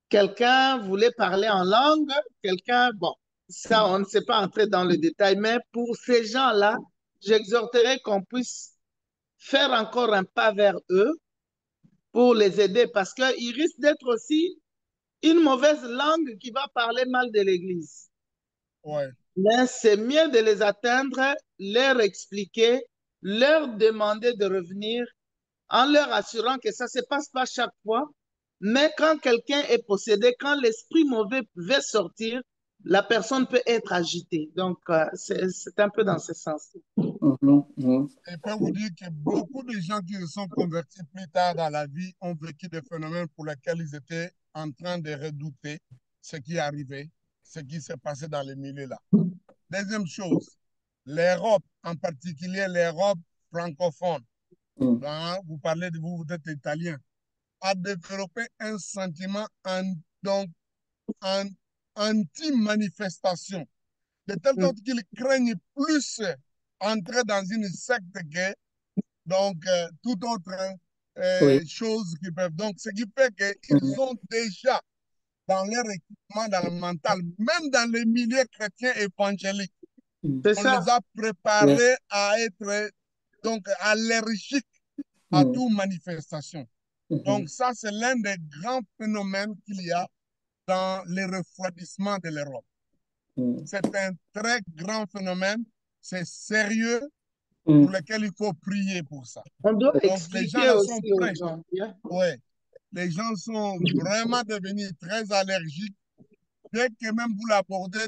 quelqu'un voulait parler en langue, quelqu'un, bon, ça, on ne sait pas entrer dans le détail, mais pour ces gens-là, j'exhorterais qu'on puisse faire encore un pas vers eux pour les aider parce qu'ils risquent d'être aussi une mauvaise langue qui va parler mal de l'Église. Ouais. Mais c'est mieux de les atteindre, leur expliquer, leur demander de revenir en leur assurant que ça ne se passe pas chaque fois, Mais quand quelqu'un est possédé, quand l'esprit mauvais veut sortir, la personne peut être agitée. Donc, c'est un peu dans ce sens. Je peux vous dire que beaucoup de gens qui se sont convertis plus tard dans la vie ont vécu des phénomènes pour lesquels ils étaient en train de redouter ce qui arrivait, ce qui s'est passé dans les milieux là. Deuxième chose, l'Europe, en particulier l'Europe francophone, hein, vous parlez de vous, vous êtes italien, a développé un sentiment donc, en anti-manifestation, de telle sorte qu'ils craignent plus entrer dans une secte que donc toute autre Oui. chose qu'ils peuvent. Donc, ce qui fait qu'ils ont déjà dans leur équipement, dans le mental, même dans les milieux chrétiens évangéliques, C'est on ça. les a Oui. préparés à être donc allergiques à toute manifestation. Donc, ça, c'est l'un des grands phénomènes qu'il y a dans le refroidissement de l'Europe. C'est un très grand phénomène, c'est sérieux, pour lequel il faut prier pour ça. On doit Donc, les gens expliquer là sont aussi aux prêts. gens. Yeah. Ouais. Les gens sont vraiment devenus très allergiques. Dès que même vous l'abordez,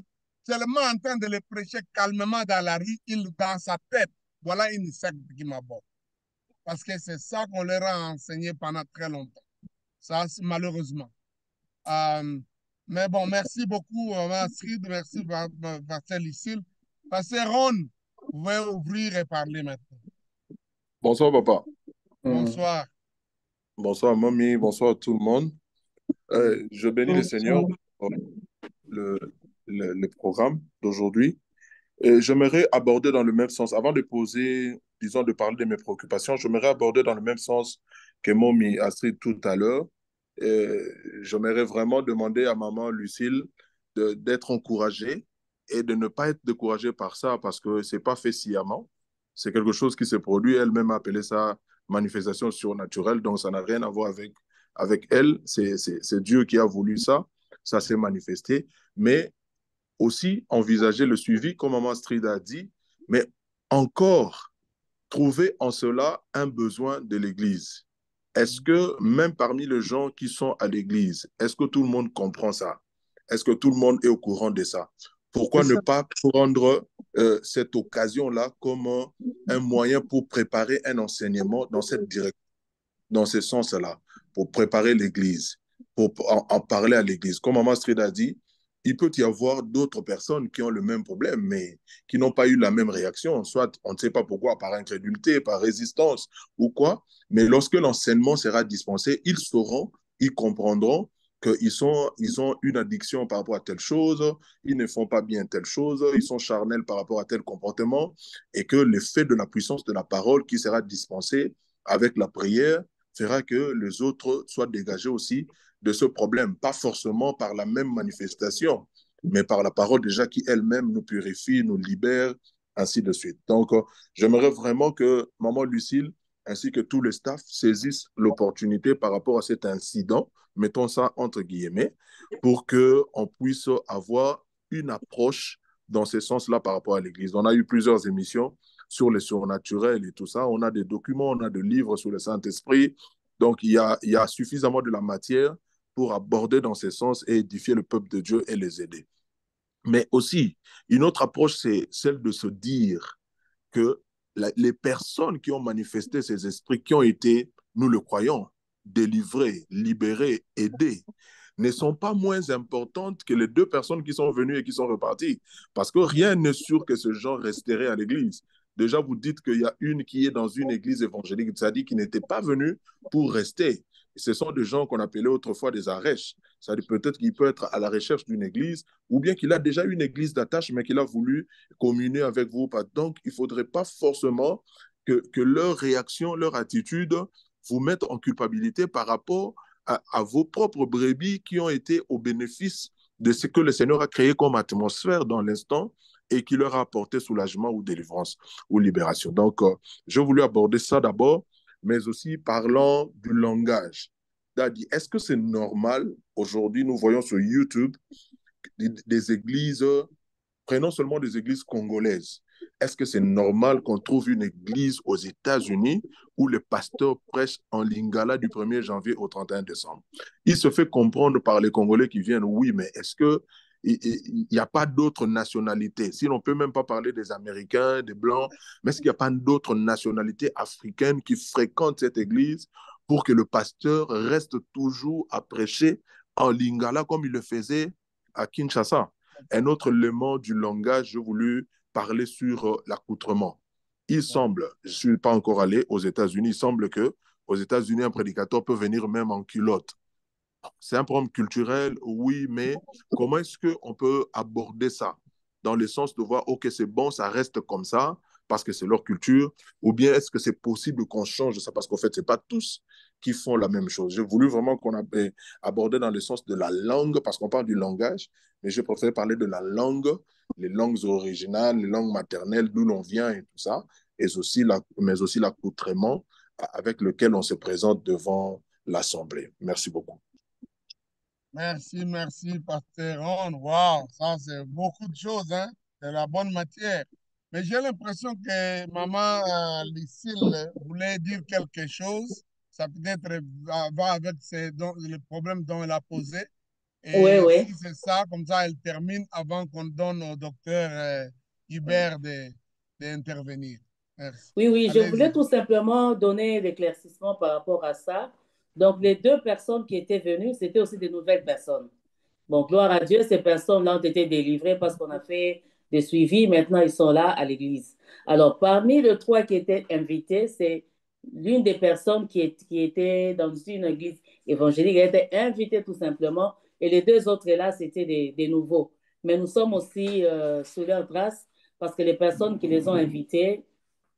seulement en train de le prêcher calmement dans la rue, dans sa tête, voilà une secte qui m'aborde. Parce que c'est ça qu'on leur a enseigné pendant très longtemps. Ça, malheureusement. Mais bon, merci beaucoup, Astrid. Merci, Pasteur Lucille. Pasteur Ron, vous pouvez ouvrir et parler maintenant. Bonsoir, papa. Bonsoir. Bonsoir, mamie. Bonsoir, tout le monde. Je bénis le Seigneur pour le programme d'aujourd'hui. J'aimerais aborder dans le même sens, avant de poser, disons, de parler de mes préoccupations, j'aimerais aborder dans le même sens que mamie Astrid tout à l'heure. J'aimerais vraiment demander à maman Lucille d'être encouragée et de ne pas être découragée par ça parce que ce n'est pas fait sciemment. C'est quelque chose qui se produit. Elle-même a appelé ça manifestation surnaturelle, donc ça n'a rien à voir avec elle. C'est Dieu qui a voulu ça. Ça s'est manifesté. Mais aussi envisager le suivi, comme maman Astrid a dit, mais encore trouver en cela un besoin de l'Église. Est-ce que même parmi les gens qui sont à l'Église, est-ce que tout le monde comprend ça? Est-ce que tout le monde est au courant de ça? Pourquoi ne pas prendre cette occasion-là comme un moyen pour préparer un enseignement dans cette direction, dans ce sens-là, pour préparer l'Église, pour en parler à l'Église? Comme Maman Astrid a dit, il peut y avoir d'autres personnes qui ont le même problème, mais qui n'ont pas eu la même réaction, soit on ne sait pas pourquoi, par incrédulité, par résistance ou mais lorsque l'enseignement sera dispensé, ils sauront, ils comprendront qu'ils ont une addiction par rapport à telle chose, ils ne font pas bien telle chose, ils sont charnels par rapport à tel comportement, et que l'effet de la puissance de la parole qui sera dispensée avec la prière fera que les autres soient dégagés aussi de ce problème, pas forcément par la même manifestation, mais par la parole déjà qui elle-même nous purifie, nous libère, ainsi de suite. Donc, j'aimerais vraiment que Maman Lucille ainsi que tout le staff saisissent l'opportunité par rapport à cet incident, mettons ça entre guillemets, pour qu'on puisse avoir une approche dans ce sens-là par rapport à l'Église. On a eu plusieurs émissions sur le surnaturel et tout ça. On a des documents, on a des livres sur le Saint-Esprit. Donc, il y a suffisamment de la matière pour aborder dans ce sens et édifier le peuple de Dieu et les aider. Mais aussi, une autre approche, c'est celle de se dire que les personnes qui ont manifesté ces esprits, qui ont été, nous le croyons, délivrées, libérées, aidées, ne sont pas moins importantes que les deux personnes qui sont venues et qui sont reparties. Parce que rien n'est sûr que ce genre resterait à l'église. Déjà, vous dites qu'il y a une qui est dans une église évangélique, c'est-à-dire qui n'était pas venue pour rester. Ce sont des gens qu'on appelait autrefois des arèches. C'est-à-dire peut-être qu'il peut être à la recherche d'une église, ou bien qu'il a déjà une église d'attache, mais qu'il a voulu communier avec vous. Donc, il ne faudrait pas forcément que leur réaction, leur attitude vous mette en culpabilité par rapport à vos propres brebis qui ont été au bénéfice de ce que le Seigneur a créé comme atmosphère dans l'instant et qui leur a apporté soulagement ou délivrance ou libération. Donc, j'ai voulu aborder ça d'abord, mais aussi parlant du langage. Est-ce que c'est normal, aujourd'hui, nous voyons sur YouTube des églises, prenons seulement des églises congolaises, est-ce que c'est normal qu'on trouve une église aux États-Unis où le pasteur prêche en lingala du 1er janvier au 31 décembre? Il se fait comprendre par les Congolais qui viennent, oui, mais est-ce que il n'y a pas d'autres nationalités? Si on ne peut même pas parler des Américains, des Blancs, mais est-ce qu'il n'y a pas d'autres nationalités africaines qui fréquentent cette église pour que le pasteur reste toujours à prêcher en lingala comme il le faisait à Kinshasa? Un autre élément du langage, j'ai voulu parler sur l'accoutrement. Il semble, je ne suis pas encore allé aux États-Unis, il semble que aux États-Unis, un prédicateur peut venir même en culotte. C'est un problème culturel, oui, mais comment est-ce qu'on peut aborder ça? Dans le sens de voir, OK, c'est bon, ça reste comme ça, parce que c'est leur culture, ou bien est-ce que c'est possible qu'on change ça? Parce qu'en fait, ce n'est pas tous qui font la même chose. J'ai voulu vraiment qu'on aborde dans le sens de la langue, parce qu'on parle du langage, mais je préfère parler de la langue, les langues originales, les langues maternelles, d'où l'on vient et tout ça, mais aussi l'accoutrement avec lequel on se présente devant l'Assemblée. Merci beaucoup. Merci, Pasteur Ron. Wow, ça, c'est beaucoup de choses, hein? C'est la bonne matière. Mais j'ai l'impression que maman Lucille voulait dire quelque chose. Ça peut-être va avec le problème dont elle a posé. Oui, Et oui. si c'est ça, comme ça, elle termine avant qu'on donne au docteur Hubert d'intervenir. Merci. Oui, oui, je voulais Allez-y. tout simplement donner l'éclaircissement par rapport à ça. Donc, les deux personnes qui étaient venues, c'était aussi des nouvelles personnes. Bon, gloire à Dieu, ces personnes-là ont été délivrées parce qu'on a fait des suivis. Maintenant, ils sont là à l'église. Alors, parmi les trois qui étaient invités, c'est l'une des personnes qui était dans une église évangélique. Elle était invitée tout simplement. Et les deux autres là, c'était des nouveaux. Mais nous sommes aussi sous leur trace parce que les personnes qui les ont invités,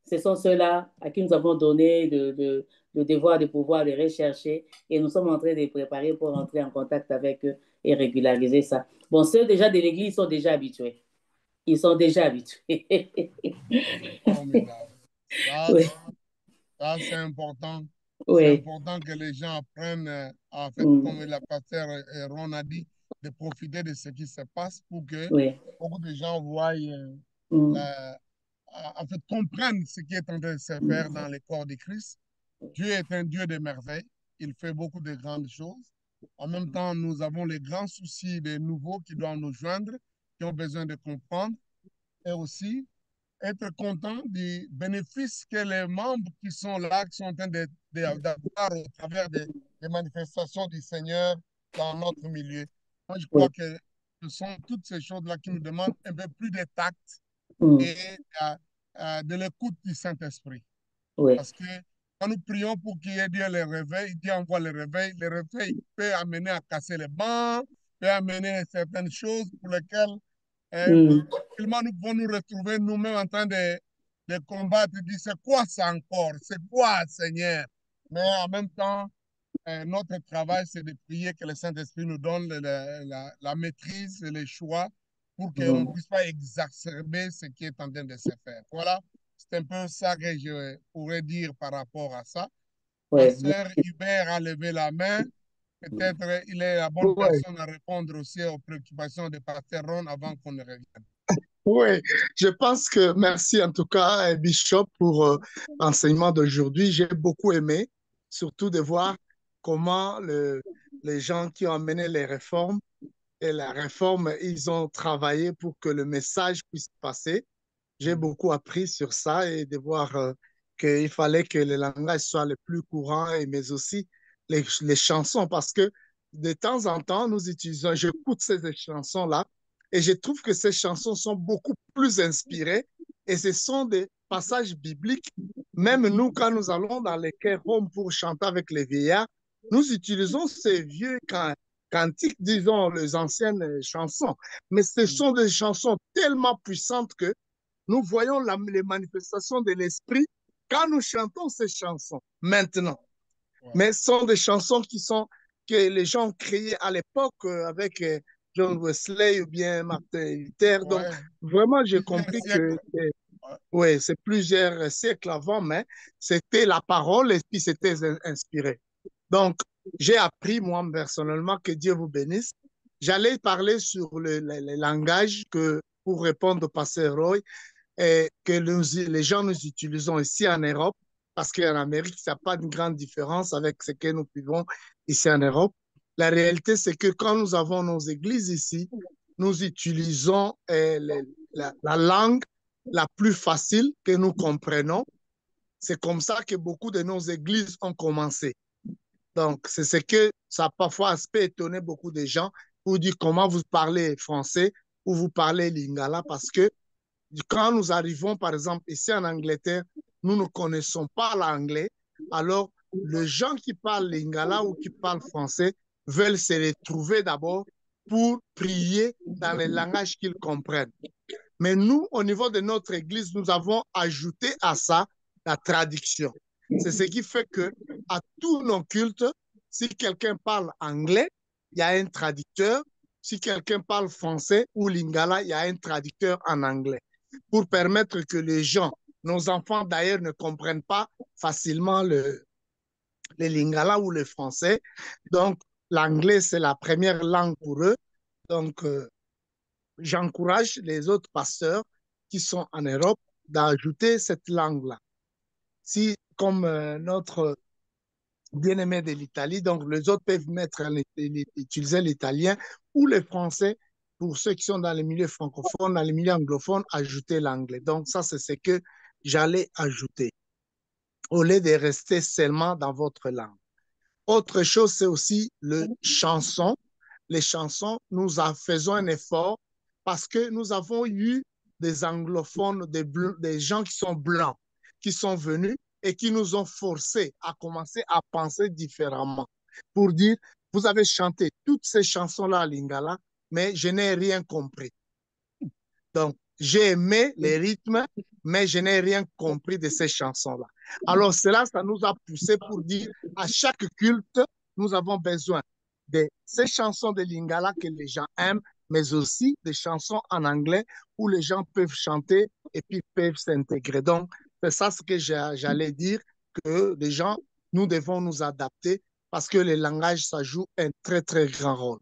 ce sont ceux-là à qui nous avons donné le devoir de pouvoir les rechercher et nous sommes en train de les préparer pour entrer en contact avec eux et régulariser ça. Bon, ceux déjà de l'Église sont déjà habitués. Ils sont déjà habitués. Formidable. Ça, Oui, ça c'est important. C'est oui, important que les gens apprennent, en fait, mm, comme la pasteur Ron a dit, de profiter de ce qui se passe pour que oui, beaucoup de gens voient, mm, la, en fait, comprennent ce qui est en train de se faire dans le corps de Christ. Dieu est un Dieu de merveilles. Il fait beaucoup de grandes choses. En même temps, nous avons les grands soucis des nouveaux qui doivent nous joindre, qui ont besoin de comprendre. Et aussi, être content du bénéfice que les membres qui sont là, qui sont en train d'avoir au travers des manifestations du Seigneur dans notre milieu. Moi, je oui, crois que ce sont toutes ces choses-là qui nous demandent un peu plus de tact mm, et de l'écoute du Saint-Esprit. oui, Parce que quand nous prions pour qu'il y ait Dieu les réveils, Dieu envoie les réveils peut amener à casser les bancs, peut amener certaines choses pour lesquelles mm, finalement, nous pouvons nous retrouver nous-mêmes en train de combattre, de dire c'est quoi ça encore? C'est quoi, Seigneur? Mais en même temps, notre travail, c'est de prier que le Saint-Esprit nous donne la maîtrise et les choix pour qu'on ne mm, puisse pas exacerber ce qui est en train de se faire. Voilà, c'est un peu ça que je pourrais dire par rapport à ça. oui. Pasteur Hubert a levé la main. Peut-être il est la bonne Oui, personne à répondre aussi aux préoccupations de Pasteur Ron avant qu'on ne revienne. oui, je pense que merci en tout cas, Bishop, pour l'enseignement d'aujourd'hui. J'ai beaucoup aimé, surtout de voir comment les gens qui ont amené les réformes et la réforme, ils ont travaillé pour que le message puisse passer. J'ai beaucoup appris sur ça et de voir qu'il fallait que le langage soit le plus courant, et, mais aussi les chansons, parce que de temps en temps, nous utilisons, j'écoute ces chansons-là et je trouve que ces chansons sont beaucoup plus inspirées et ce sont des passages bibliques. Même nous, quand nous allons dans les chœurs pour chanter avec les vieillards, nous utilisons ces vieux cantiques, disons, les anciennes chansons. Mais ce sont des chansons tellement puissantes que nous voyons les manifestations de l'esprit quand nous chantons ces chansons maintenant. Ouais. Mais ce sont des chansons que les gens ont créées à l'époque avec John Wesley ou bien Martin Luther. Donc, Ouais. vraiment, j'ai Plusieurs compris que siècles. Ouais. ouais, c'est plusieurs siècles avant, mais c'était la parole et puis c'était inspiré. Donc, j'ai appris, moi, personnellement, que Dieu vous bénisse. J'allais parler sur le langage que, pour répondre au pasteur Roy, et que les gens nous utilisons ici en Europe, parce qu'en Amérique, ça n'a pas de grande différence avec ce que nous vivons ici en Europe. La réalité, c'est que quand nous avons nos églises ici, nous utilisons la langue la plus facile que nous comprenons. C'est comme ça que beaucoup de nos églises ont commencé. Donc, c'est ce que ça a parfois peut étonner beaucoup de gens pour dire comment vous parlez français ou vous parlez lingala, parce que quand nous arrivons, par exemple, ici en Angleterre, nous ne connaissons pas l'anglais. Alors, les gens qui parlent lingala ou qui parlent français veulent se retrouver d'abord pour prier dans les langages qu'ils comprennent. Mais nous, au niveau de notre église, nous avons ajouté à ça la traduction. C'est ce qui fait que à tous nos cultes, si quelqu'un parle anglais, il y a un traducteur. Si quelqu'un parle français ou lingala, il y a un traducteur en anglais pour permettre que les gens, nos enfants d'ailleurs, ne comprennent pas facilement le lingala ou le français. Donc, l'anglais, c'est la première langue pour eux. Donc, j'encourage les autres pasteurs qui sont en Europe d'ajouter cette langue-là. Si, comme notre bien-aimé de l'Italie, donc les autres peuvent utiliser l'italien ou le français pour ceux qui sont dans les milieux francophones, dans les milieux anglophones, ajouter l'anglais. Donc, ça, c'est ce que j'allais ajouter au lieu de rester seulement dans votre langue. Autre chose, c'est aussi le chanson. Les chansons, nous faisons un effort parce que nous avons eu des anglophones, des gens qui sont blancs, qui sont venus et qui nous ont forcés à commencer à penser différemment. Pour dire, vous avez chanté toutes ces chansons-là à Lingala, mais je n'ai rien compris. Donc, j'ai aimé les rythmes, mais je n'ai rien compris de ces chansons-là. Alors, cela, ça nous a poussé pour dire, à chaque culte, nous avons besoin de ces chansons de Lingala que les gens aiment, mais aussi des chansons en anglais où les gens peuvent chanter et puis peuvent s'intégrer. Donc, c'est ça ce que j'allais dire, que les gens, nous devons nous adapter parce que le langage, ça joue un très, très grand rôle.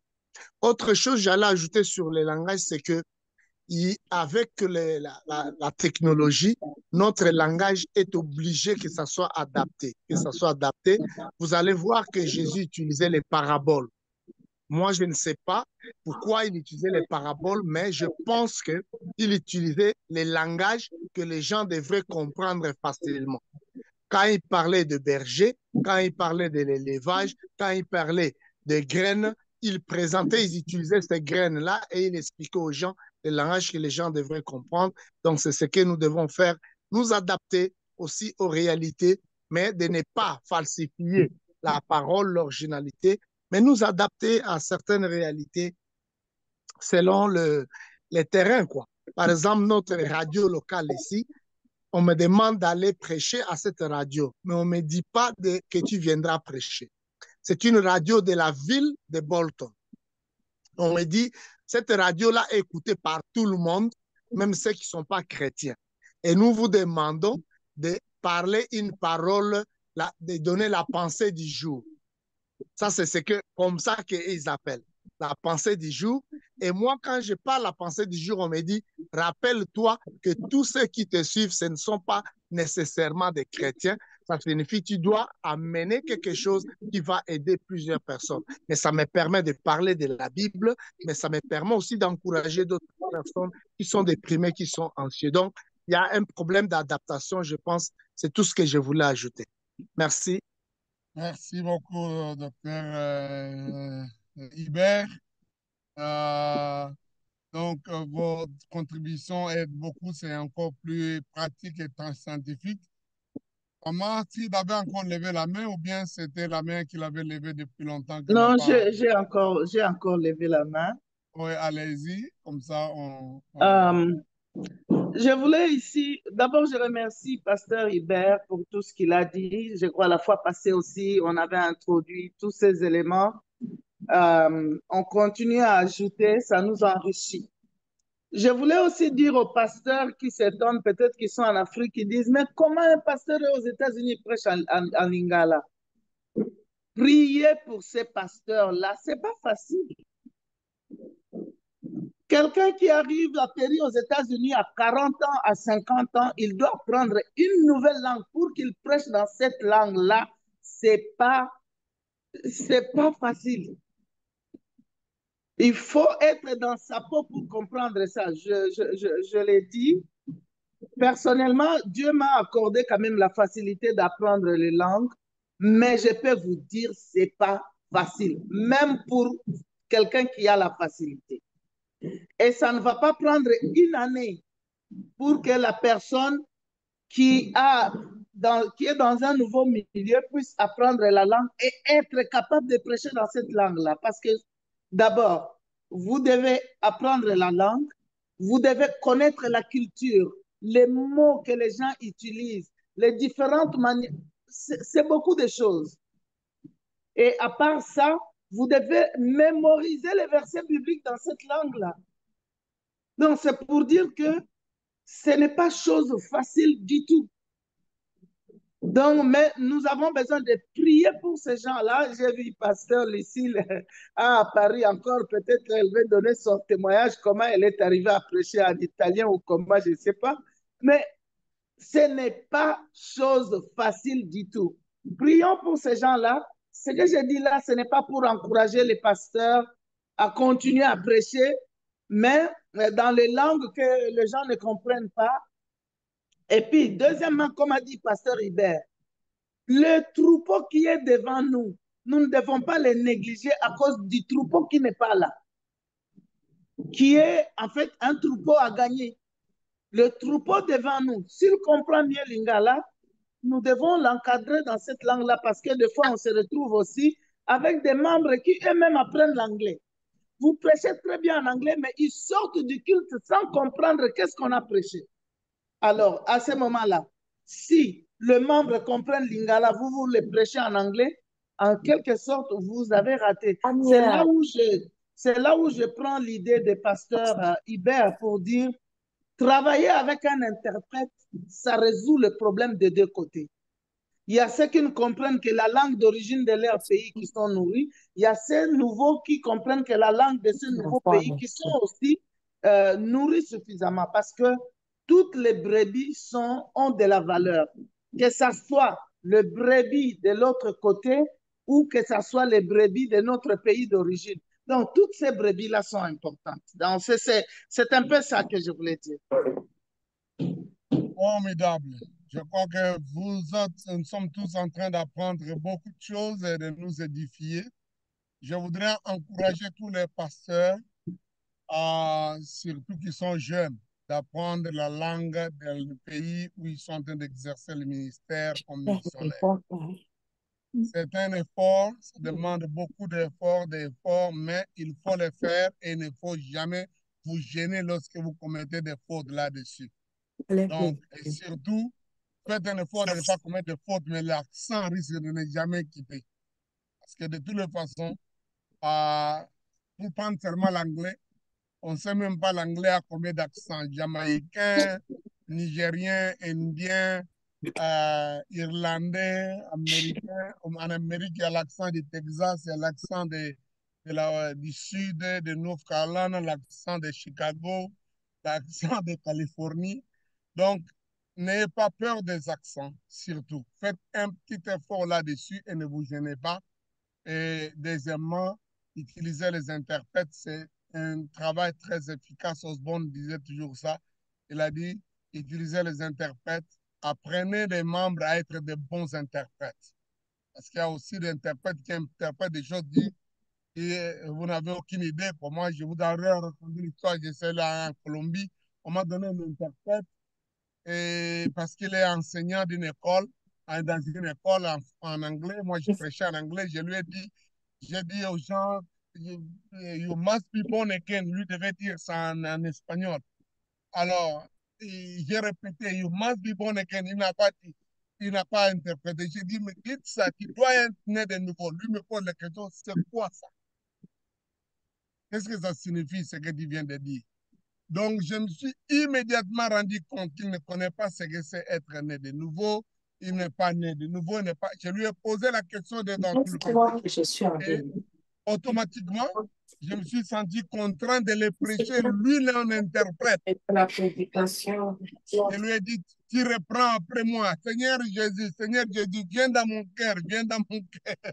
Autre chose, j'allais ajouter sur les langages, c'est que avec la technologie, notre langage est obligé que ça soit adapté, que ça soit adapté. Vous allez voir que Jésus utilisait les paraboles. Moi, je ne sais pas pourquoi il utilisait les paraboles, mais je pense qu'il utilisait les langages que les gens devraient comprendre facilement. Quand il parlait de berger, quand il parlait de l'élevage, quand il parlait de graines, il présentait, ils utilisaient ces graines-là et il expliquait aux gens le langage que les gens devraient comprendre. Donc, c'est ce que nous devons faire, nous adapter aussi aux réalités, mais de ne pas falsifier la parole, l'originalité, mais nous adapter à certaines réalités selon les terrains, quoi. Par exemple, notre radio locale ici, on me demande d'aller prêcher à cette radio, mais on ne me dit pas que tu viendras prêcher. C'est une radio de la ville de Bolton. On me dit, cette radio-là est écoutée par tout le monde, même ceux qui ne sont pas chrétiens. Et nous vous demandons de parler une parole, de donner la pensée du jour. Ça, c'est comme ça qu'ils appellent la pensée du jour. Et moi, quand je parle la pensée du jour, on me dit, rappelle-toi que tous ceux qui te suivent, ce ne sont pas nécessairement des chrétiens. Ça signifie que tu dois amener quelque chose qui va aider plusieurs personnes. Mais ça me permet de parler de la Bible, mais ça me permet aussi d'encourager d'autres personnes qui sont déprimées, qui sont anxieuses. Donc, il y a un problème d'adaptation, je pense. C'est tout ce que je voulais ajouter. Merci. Merci beaucoup, docteur Hubert. Donc, votre contribution aide beaucoup, c'est encore plus pratique et scientifique. Comment, si d'abord encore levé la main ou bien c'était la main qu'il avait levée depuis longtemps qu'elle n'a Non, pas... j'ai encore levé la main. Oui, allez-y, comme ça Euh, je voulais ici, d'abord, je remercie Pasteur Hubert pour tout ce qu'il a dit. Je crois la fois passée aussi, on avait introduit tous ces éléments. On continue à ajouter, ça nous enrichit. Je voulais aussi dire aux pasteurs qui s'étonnent, peut-être qu'ils sont en Afrique, qui disent, mais comment un pasteur aux États-Unis prêche en Lingala? Priez pour ces pasteurs-là, c'est pas facile. Que Quelqu'un qui arrive à atterrir aux États-Unis à 40 ans, à 50 ans, il doit apprendre une nouvelle langue pour qu'il prêche dans cette langue-là. C'est pas facile. Il faut être dans sa peau pour comprendre ça. Je l'ai dit. Personnellement, Dieu m'a accordé quand même la facilité d'apprendre les langues, mais je peux vous dire, c'est pas facile, même pour quelqu'un qui a la facilité. Et ça ne va pas prendre une année pour que la personne qui est dans un nouveau milieu puisse apprendre la langue et être capable de prêcher dans cette langue-là. Parce que d'abord, vous devez apprendre la langue, vous devez connaître la culture, les mots que les gens utilisent, les différentes manières. C'est beaucoup de choses. Et à part ça, vous devez mémoriser les versets bibliques dans cette langue-là. Donc, c'est pour dire que ce n'est pas chose facile du tout. Donc, mais nous avons besoin de prier pour ces gens-là. J'ai vu pasteur Lucille à Paris encore, peut-être elle va donner son témoignage, comment elle est arrivée à prêcher en italien ou comment, je ne sais pas. Mais ce n'est pas chose facile du tout. Prions pour ces gens-là. Ce que je dis là, ce n'est pas pour encourager les pasteurs à continuer à prêcher, mais dans les langues que les gens ne comprennent pas. Et puis, deuxièmement, comme a dit pasteur Hubert, le troupeau qui est devant nous, nous ne devons pas les négliger à cause du troupeau qui n'est pas là, qui est en fait un troupeau à gagner. Le troupeau devant nous, s'il comprend bien l'Ingala, nous devons l'encadrer dans cette langue-là parce que des fois, on se retrouve aussi avec des membres qui eux-mêmes apprennent l'anglais. Vous prêchez très bien en anglais, mais ils sortent du culte sans comprendre qu'est-ce qu'on a prêché. Alors, à ce moment-là, si le membre comprend l'Ingala, vous le prêchez en anglais, en quelque sorte, vous avez raté. C'est là où je prends l'idée des pasteurs Hubert pour dire, travailler avec un interprète, ça résout le problème des deux côtés. Il y a ceux qui ne comprennent que la langue d'origine de leur pays qui sont nourris. Il y a ces nouveaux qui comprennent que la langue de ce nouveau pays qui sont aussi nourris suffisamment parce que toutes les brebis ont de la valeur. Que ce soit le brebis de l'autre côté ou que ce soit les brebis de notre pays d'origine. Donc, toutes ces brebis-là sont importantes. Donc, c'est un peu ça que je voulais dire. Formidable. Je crois que nous sommes tous en train d'apprendre beaucoup de choses et de nous édifier. Je voudrais encourager tous les pasteurs, surtout qui sont jeunes, d'apprendre la langue du pays où ils sont en train d'exercer le ministère comme missionnaire. C'est un effort, ça demande beaucoup d'efforts, mais il faut le faire et il ne faut jamais vous gêner lorsque vous commettez des fautes là-dessus. Donc, et surtout, faites un effort de ne pas commettre de fautes, mais l'accent risque de ne jamais quitter. Parce que de toutes les façons, pour prendre seulement l'anglais, on ne sait même pas l'anglais à combien d'accents. Jamaïcain, nigérien, indien, irlandais, américain. En Amérique, il y a l'accent du Texas, il y a l'accent du sud, de North Carolina, l'accent de Chicago, l'accent de Californie. Donc, n'ayez pas peur des accents, surtout. Faites un petit effort là-dessus et ne vous gênez pas. Et deuxièmement, utiliser les interprètes, c'est un travail très efficace. Osborne disait toujours ça. Il a dit, utilisez les interprètes, apprenez les membres à être de bons interprètes. Parce qu'il y a aussi des interprètes qui interprètent des choses dites et vous n'avez aucune idée. Pour moi, je vous donnerai raconter l'histoire, j'essaie là en Colombie. On m'a donné un interprète et parce qu'il est enseignant d'une école, dans une école en anglais. Moi, je prêchais en anglais. Je lui ai dit, j'ai dit aux gens, you must be born again. Lui devait dire ça en espagnol. Alors, j'ai répété, you must be born again. Il n'a pas dit, il n'a pas interprété. J'ai dit, mais dites ça, tu dois être né de nouveau. Lui me pose la question, c'est quoi ça? Qu'est-ce que ça signifie, ce que tu viens de dire? Donc, je me suis immédiatement rendu compte qu'il ne connaît pas ce que c'est être né de nouveau. Il n'est pas né de nouveau. Je lui ai posé la question devant tout le monde. automatiquement, je me suis senti contraint de les prêcher. Lui, il est un interprète. La prédication. Je lui ai dit, tu reprends après moi. Seigneur Jésus, viens dans mon cœur, viens dans mon cœur.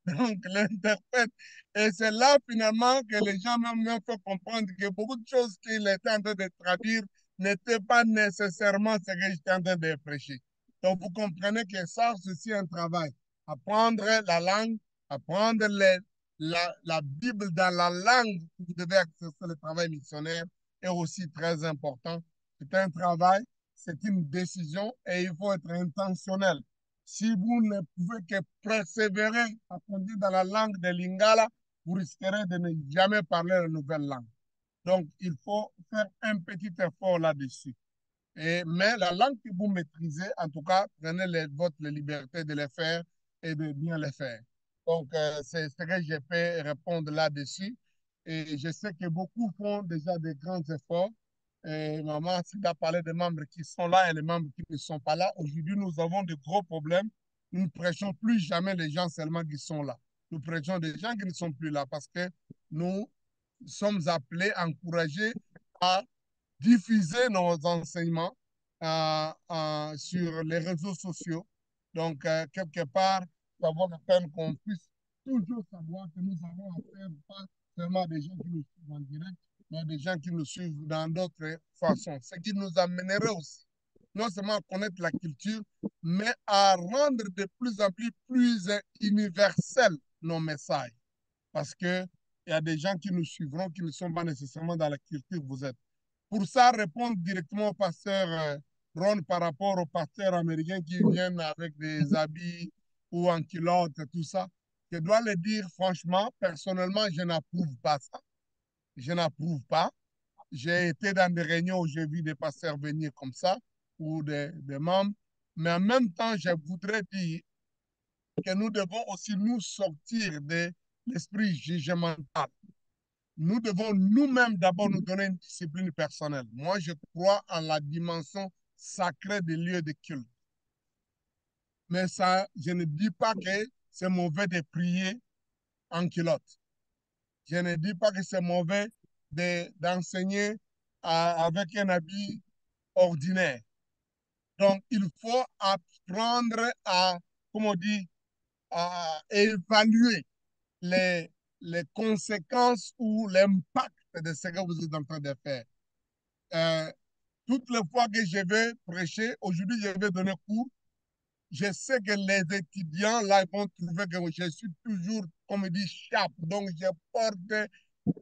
Donc, l'interprète. Et c'est là, finalement, que les gens m'ont fait comprendre que beaucoup de choses qu'il était en train de traduire n'étaient pas nécessairement ce que j'étais en train de prêcher. Donc, vous comprenez que ça, c'est aussi un travail. Apprendre la langue, apprendre la Bible dans la langue où vous devez exercer le travail missionnaire est aussi très important. C'est un travail, c'est une décision et il faut être intentionnel. Si vous ne pouvez que persévérer à conduire dans la langue de Lingala, vous risquerez de ne jamais parler la nouvelle langue. Donc, il faut faire un petit effort là-dessus. Mais la langue que vous maîtrisez, en tout cas, prenez votre liberté de le faire et de bien le faire. Donc, c'est ce que je peux répondre là-dessus. Et je sais que beaucoup font déjà de grands efforts. Et maman, s'il a parlé des membres qui sont là et les membres qui ne sont pas là, aujourd'hui, nous avons de gros problèmes. Nous ne prêchons plus jamais les gens seulement qui sont là. Nous prêchons des gens qui ne sont plus là parce que nous sommes appelés, encouragés à diffuser nos enseignements sur les réseaux sociaux. Donc, quelque part, ça vaut la peine qu'on puisse toujours savoir que nous avons affaire pas seulement à des gens qui nous suivent en direct, mais à des gens qui nous suivent dans d'autres façons. Ce qui nous amènerait aussi, non seulement à connaître la culture, mais à rendre de plus en plus universels nos messages. Parce qu'il y a des gens qui nous suivront qui ne sont pas nécessairement dans la culture que vous êtes. Pour ça, répondre directement au pasteur Ron par rapport aux pasteurs américains qui viennent avec des habits ou en culotte, tout ça, je dois le dire franchement, personnellement, je n'approuve pas ça. Je n'approuve pas. J'ai été dans des réunions où j'ai vu des pasteurs venir comme ça, ou des membres, mais en même temps, je voudrais dire que nous devons aussi nous sortir de l'esprit jugemental. Nous devons nous-mêmes d'abord nous donner une discipline personnelle. Moi, je crois en la dimension sacrée des lieux de culte. Mais ça, je ne dis pas que c'est mauvais de prier en culotte. Je ne dis pas que c'est mauvais d'enseigner avec un habit ordinaire. Donc, il faut apprendre à, comme on dit, à évaluer les conséquences ou l'impact de ce que vous êtes en train de faire. Toutes les fois que je vais prêcher, aujourd'hui je vais donner cours, je sais que les étudiants là vont trouver que je suis toujours, comme on dit, chape. Donc je porte.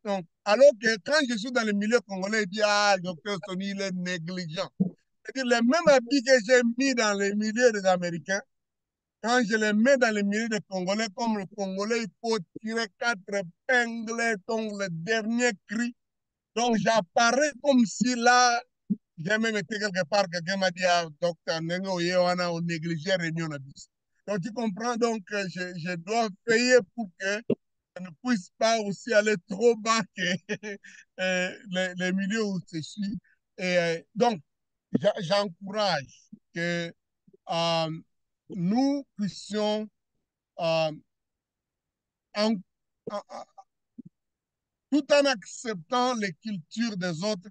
Donc, alors que quand je suis dans le milieu congolais, il dit ah, le docteur Sony, il est négligent. C'est-à-dire les mêmes habits que j'ai mis dans le milieu des Américains, quand je les mets dans le milieu des Congolais, comme le Congolais, il faut tirer 4 épingles, donc le dernier cri. Donc j'apparais comme si là, j'ai même été quelque part, quelqu'un m'a dit, ah, docteur, on négligeait réunion. Donc tu comprends, donc je dois payer pour que je ne puisse pas aussi aller trop bas que les milieux où je suis. Et donc, j'encourage que nous puissions, en, tout en acceptant les cultures des autres,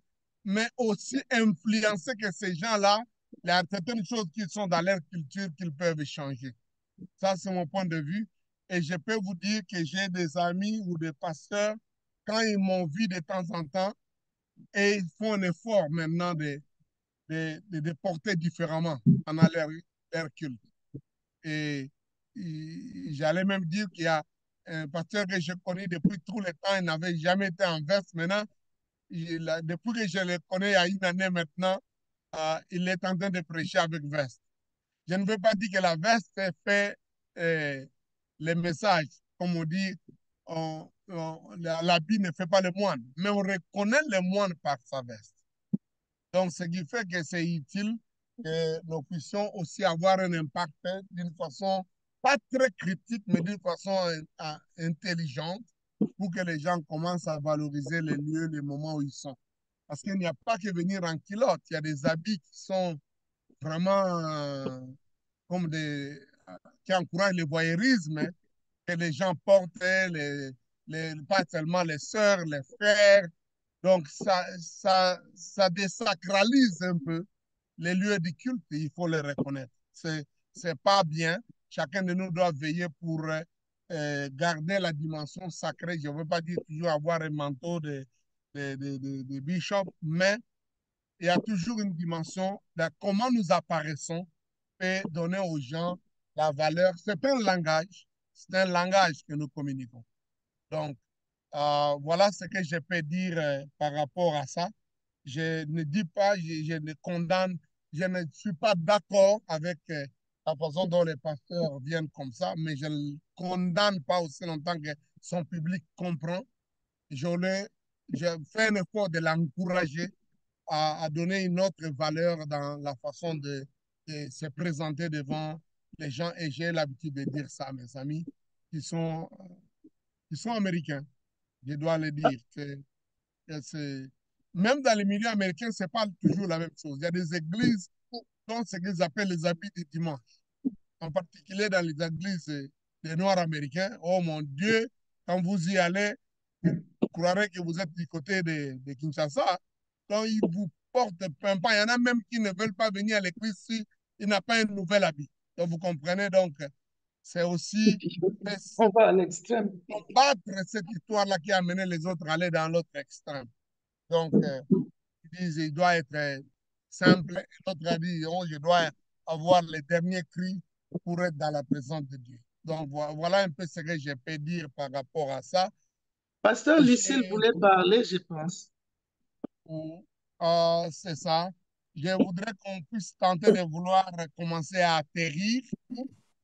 mais aussi influencer que ces gens-là, il y a certaines choses qui sont dans leur culture qu'ils peuvent changer. Ça, c'est mon point de vue. Et je peux vous dire que j'ai des amis ou des pasteurs, quand ils m'ont vu de temps en temps, et ils font un effort maintenant de porter différemment pendant leur culte. Et j'allais même dire qu'il y a un pasteur que je connais depuis tout le temps, il n'avait jamais été en veste. Maintenant, depuis que je le connais il y a une année maintenant, il est en train de prêcher avec veste. Je ne veux pas dire que la veste fait les messages. Comme on dit, l'habit ne fait pas le moine, mais on reconnaît le moine par sa veste. Donc, ce qui fait que c'est utile que nous puissions aussi avoir un impact d'une façon pas très critique, mais d'une façon intelligente pour que les gens commencent à valoriser les lieux, les moments où ils sont. Parce qu'il n'y a pas que venir en culotte, il y a des habits qui sont vraiment comme qui encouragent le voyeurisme. que les gens portaient, pas seulement les sœurs, les frères. Donc, ça désacralise un peu les lieux de culte, il faut le reconnaître. C'est pas bien. Chacun de nous doit veiller pour garder la dimension sacrée. Je ne veux pas dire toujours avoir un manteau de bishop, mais il y a toujours une dimension de comment nous apparaissons et donner aux gens la valeur. C'est pas un langage, c'est un langage que nous communiquons. Donc, voilà ce que je peux dire par rapport à ça. Je ne dis pas, je ne condamne, je ne suis pas d'accord avec la façon dont les pasteurs viennent comme ça, mais je ne condamne pas aussi longtemps que son public comprend. Je fais un effort de l'encourager à donner une autre valeur dans la façon de se présenter devant les gens. Et j'ai l'habitude de dire ça à mes amis qui sont, qui sont américains. Je dois le dire. Même dans les milieux américains, ce n'est pas toujours la même chose. Il y a des églises dont ce qu'ils appellent les habits du dimanche. En particulier dans les églises des Noirs américains. Oh mon Dieu, quand vous y allez, vous croirez que vous êtes du côté de Kinshasa. Donc, ils vous portent pimpant. Il y en a même qui ne veulent pas venir à l'église si ils n'ont pas un nouvel habit. Donc, vous comprenez, donc, c'est aussi On va à l'extrême. combattre cette histoire-là qui a amené les autres à aller dans l'autre extrême. Donc, ils disent il doit être simple. L'autre a dit oh, je dois avoir les derniers cris pour être dans la présence de Dieu. Donc, voilà un peu ce que je peux dire par rapport à ça. Pasteur Lucille voulait parler, je pense. C'est ça. Je voudrais qu'on puisse tenter de vouloir commencer à atterrir.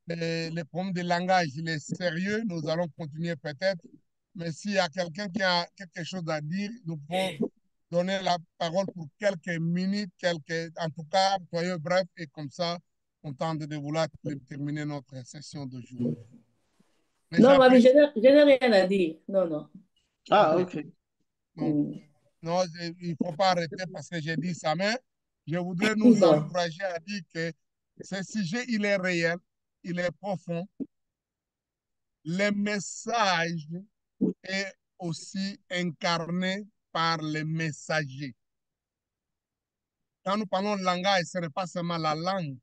Les problèmes de langage, il est sérieux. Nous allons continuer peut-être. Mais s'il y a quelqu'un qui a quelque chose à dire, nous pouvons donner la parole pour quelques minutes, en tout cas, soyez bref, et comme ça, on tente de vouloir terminer notre session d'aujourd'hui. Non, Mami, je n'ai rien à dire. Non, non. Ah, ok. Donc, non, il ne faut pas arrêter parce que j'ai dit ça, mais je voudrais nous encourager à dire que ce sujet, il est réel, il est profond. Le message est aussi incarné par les messagers. Quand nous parlons de langage, ce n'est pas seulement la langue,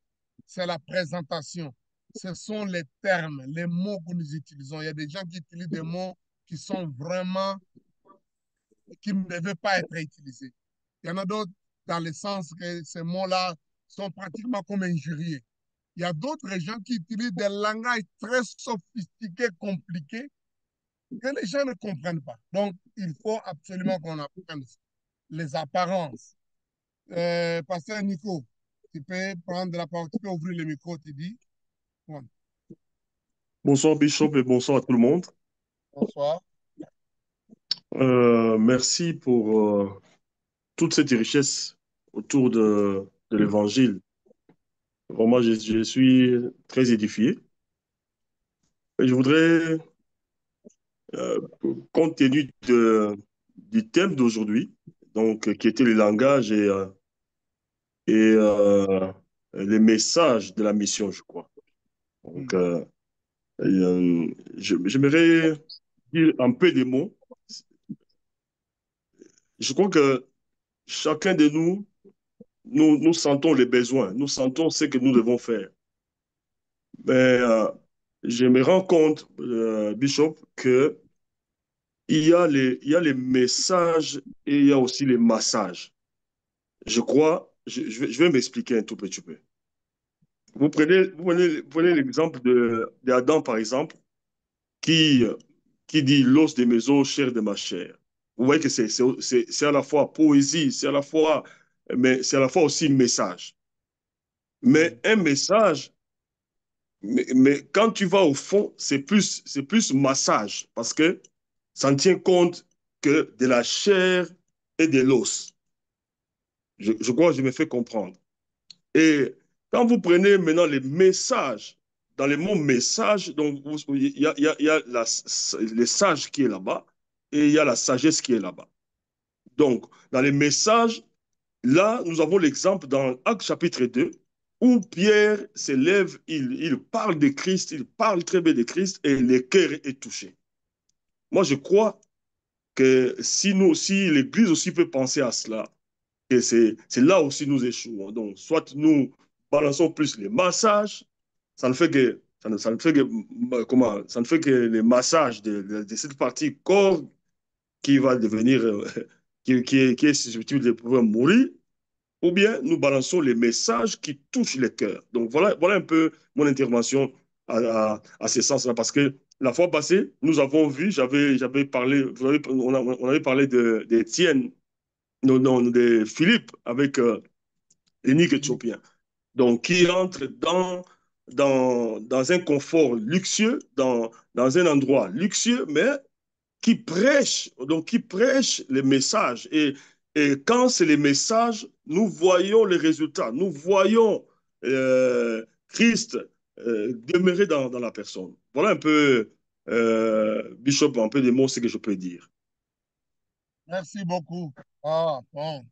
c'est la présentation. Ce sont les termes, les mots que nous utilisons. Il y a des gens qui utilisent des mots qui sont vraiment, qui ne devaient pas être utilisés. Il y en a d'autres dans le sens que ces mots-là sont pratiquement comme injurieux. Il y a d'autres gens qui utilisent des langages très sophistiqués, compliqués, que les gens ne comprennent pas. Donc, il faut absolument qu'on apprenne les apparences. Pasteur Nico, tu peux prendre la parole, tu peux ouvrir le micro, tu dis. Bon. Bonsoir Bishop et bonsoir à tout le monde. Bonsoir. Merci pour toute cette richesse autour de l'Évangile. Vraiment, je suis très édifié. Et je voudrais, euh, compte tenu du thème d'aujourd'hui, donc qui était le langage et les messages de la mission, je crois. Donc, j'aimerais dire un peu des mots. Je crois que chacun de nous sentons les besoins, nous sentons ce que nous devons faire. Mais je me rends compte, Bishop, que il y a les messages et il y a aussi les massages. Je crois, je vais m'expliquer un tout petit peu. Vous prenez l'exemple d'Adam, par exemple, qui, qui dit l'os de mes os, chair de ma chair. Vous voyez que c'est à la fois poésie, mais c'est à la fois aussi message. Mais un message, mais quand tu vas au fond, c'est plus massage parce que ça ne tient compte que de la chair et de l'os. Je crois que je me fais comprendre. Et quand vous prenez maintenant les messages, dans les mots message, donc il y a le sage qui est là-bas et il y a la sagesse qui est là-bas. Donc, dans les messages, là, nous avons l'exemple dans Actes chapitre 2, où Pierre s'élève, il parle de Christ, il parle très bien de Christ et le cœur est touché. Moi, je crois que si nous aussi, l'Église aussi peut penser à cela, que c'est là aussi nous échouons. Donc, soit nous balançons plus les massages, ça ne fait que, ça ne fait que, comment, ça ne fait que les massages de cette partie corps qui va devenir, qui est susceptible de pouvoir mourir, ou bien nous balançons les messages qui touchent les cœurs. Donc voilà un peu mon intervention à ce sens-là, parce que la fois passée, nous avons vu, j'avais parlé, on avait parlé d'Étienne, non, non, de Philippe avec l'énigme éthiopien. Donc, qui entre dans un confort luxueux, dans un endroit luxueux, mais qui prêche les messages. Et quand c'est les messages, nous voyons les résultats, nous voyons Christ demeurer dans la personne. Voilà un peu, Bishop, un peu des mots, ce que je peux dire. Merci beaucoup. Ah, bon.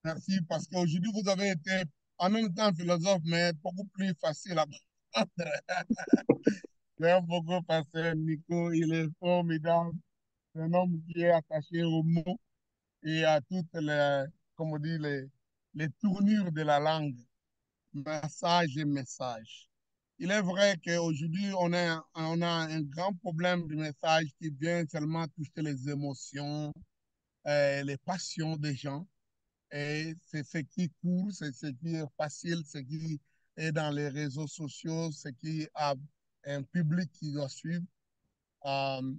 Merci parce qu'aujourd'hui, vous avez été en même temps philosophe, mais beaucoup plus facile à comprendre. J'aime beaucoup Pasteur Nico, il est formidable. C'est un homme qui est attaché aux mots et à toutes les, comme on dit, les tournures de la langue, message et message. Il est vrai qu'aujourd'hui, on a un grand problème de message qui vient seulement toucher les émotions, les passions des gens. Et c'est ce qui court, c'est ce qui est facile, ce qui est dans les réseaux sociaux, ce qui a un public qui doit suivre, euh,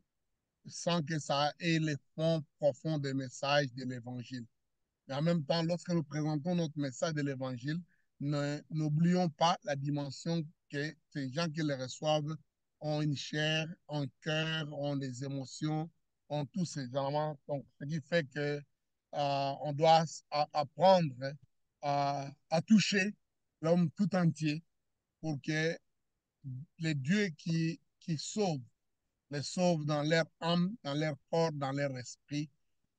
sans que ça ait les fonds profonds des messages de l'Évangile. Mais en même temps, lorsque nous présentons notre message de l'Évangile, n'oublions pas la dimension que ces gens qui le reçoivent ont une chair, ont un cœur, ont des émotions, ont tous ces éléments. Donc, ce qui fait que on doit apprendre à toucher l'homme tout entier pour que les dieux qui sauvent les sauve dans leur âme, dans leur corps, dans leur esprit.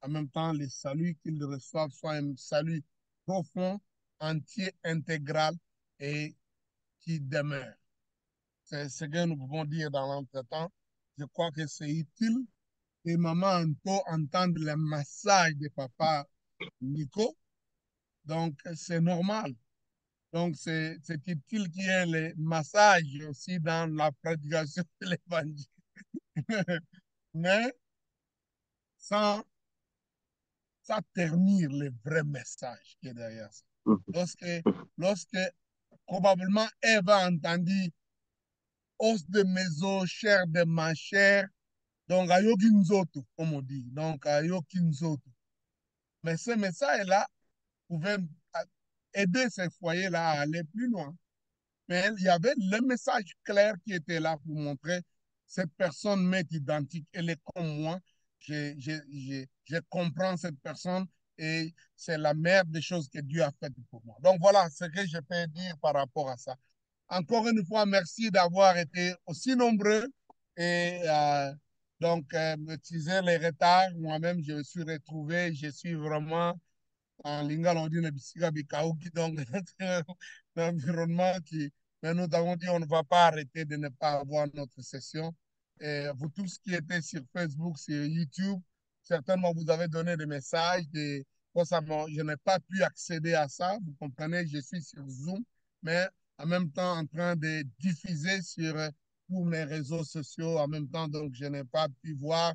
En même temps, le salut qu'ils reçoivent soit un salut profond, entier, intégral et qui demeure. C'est ce que nous pouvons dire dans l'entretemps. Je crois que c'est utile que maman Anto entende le message de papa Nico. Donc, c'est normal. Donc, c'est utile qu'il y ait le massage aussi dans la prédication de l'évangile. Mais sans ternir le vrai message qui est derrière ça. Lorsque probablement Ève a entendu os de mes os, chair de ma chair, donc ayoki nzoto, comme on dit, donc ayoki nzoto. Mais ce message-là pouvait aider ces foyers-là à aller plus loin. Mais il y avait le message clair qui était là pour montrer cette personne m'est identique, elle est comme moi, je comprends cette personne et c'est la meilleure des choses que Dieu a faites pour moi. Donc voilà ce que je peux dire par rapport à ça. Encore une fois, merci d'avoir été aussi nombreux et donc m'excuser les retards. Moi-même, je me suis retrouvé, je suis vraiment en lingala, on dit Nebisiga Bikauki, donc l'environnement qui. Mais nous avons dit on ne va pas arrêter de ne pas avoir notre session. Et vous tous qui étaient sur Facebook, sur YouTube, certainement vous avez donné des messages. Moi, je n'ai pas pu accéder à ça. Vous comprenez, je suis sur Zoom, mais en même temps en train de diffuser sur tous mes réseaux sociaux en même temps. Donc, je n'ai pas pu voir.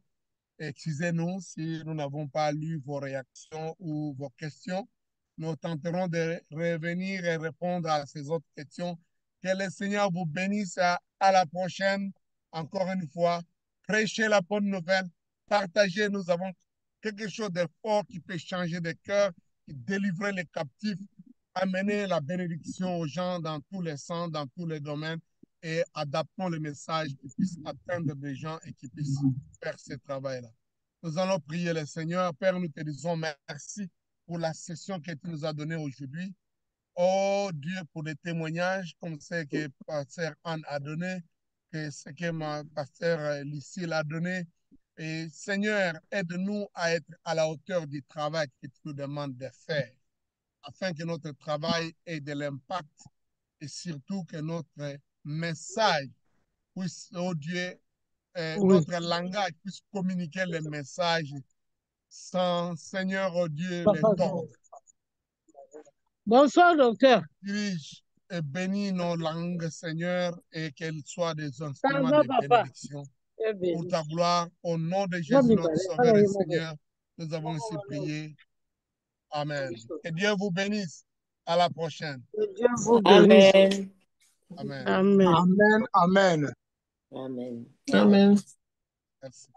Excusez-nous si nous n'avons pas lu vos réactions ou vos questions. Nous tenterons de revenir et répondre à ces autres questions. Que le Seigneur vous bénisse. À la prochaine. Encore une fois, prêchez la bonne nouvelle. Partagez. Nous avons quelque chose de fort qui peut changer de cœur, qui délivrer les captifs, amener la bénédiction aux gens dans tous les sens, dans tous les domaines et adaptons le message qui puisse atteindre des gens et qui puisse faire ce travail-là. Nous allons prier le Seigneur. Père, nous te disons merci pour la session que tu nous as donnée aujourd'hui. Oh Dieu, pour les témoignages, comme ce que Pasteur Anne a donné, que ce que ma pasteur Lucille a donné. Et Seigneur, aide-nous à être à la hauteur du travail que tu nous demandes de faire. afin que notre travail ait de l'impact et surtout que notre message puisse, oh Dieu, notre langage puisse communiquer le message sans, Seigneur, oh Dieu, les tordre. Bonsoir, docteur. Dirige et bénis nos langues, Seigneur, et qu'elles soient des Ça instruments va, de papa? bénédiction pour ta gloire. Au nom de Jésus, notre Sauveur et Seigneur, nous avons ainsi prié. Amen. Que Dieu vous bénisse. À la prochaine. Que Dieu vous bénisse. Amen. Amen. Amen. Amen. Amen. Amen. Amen. Merci.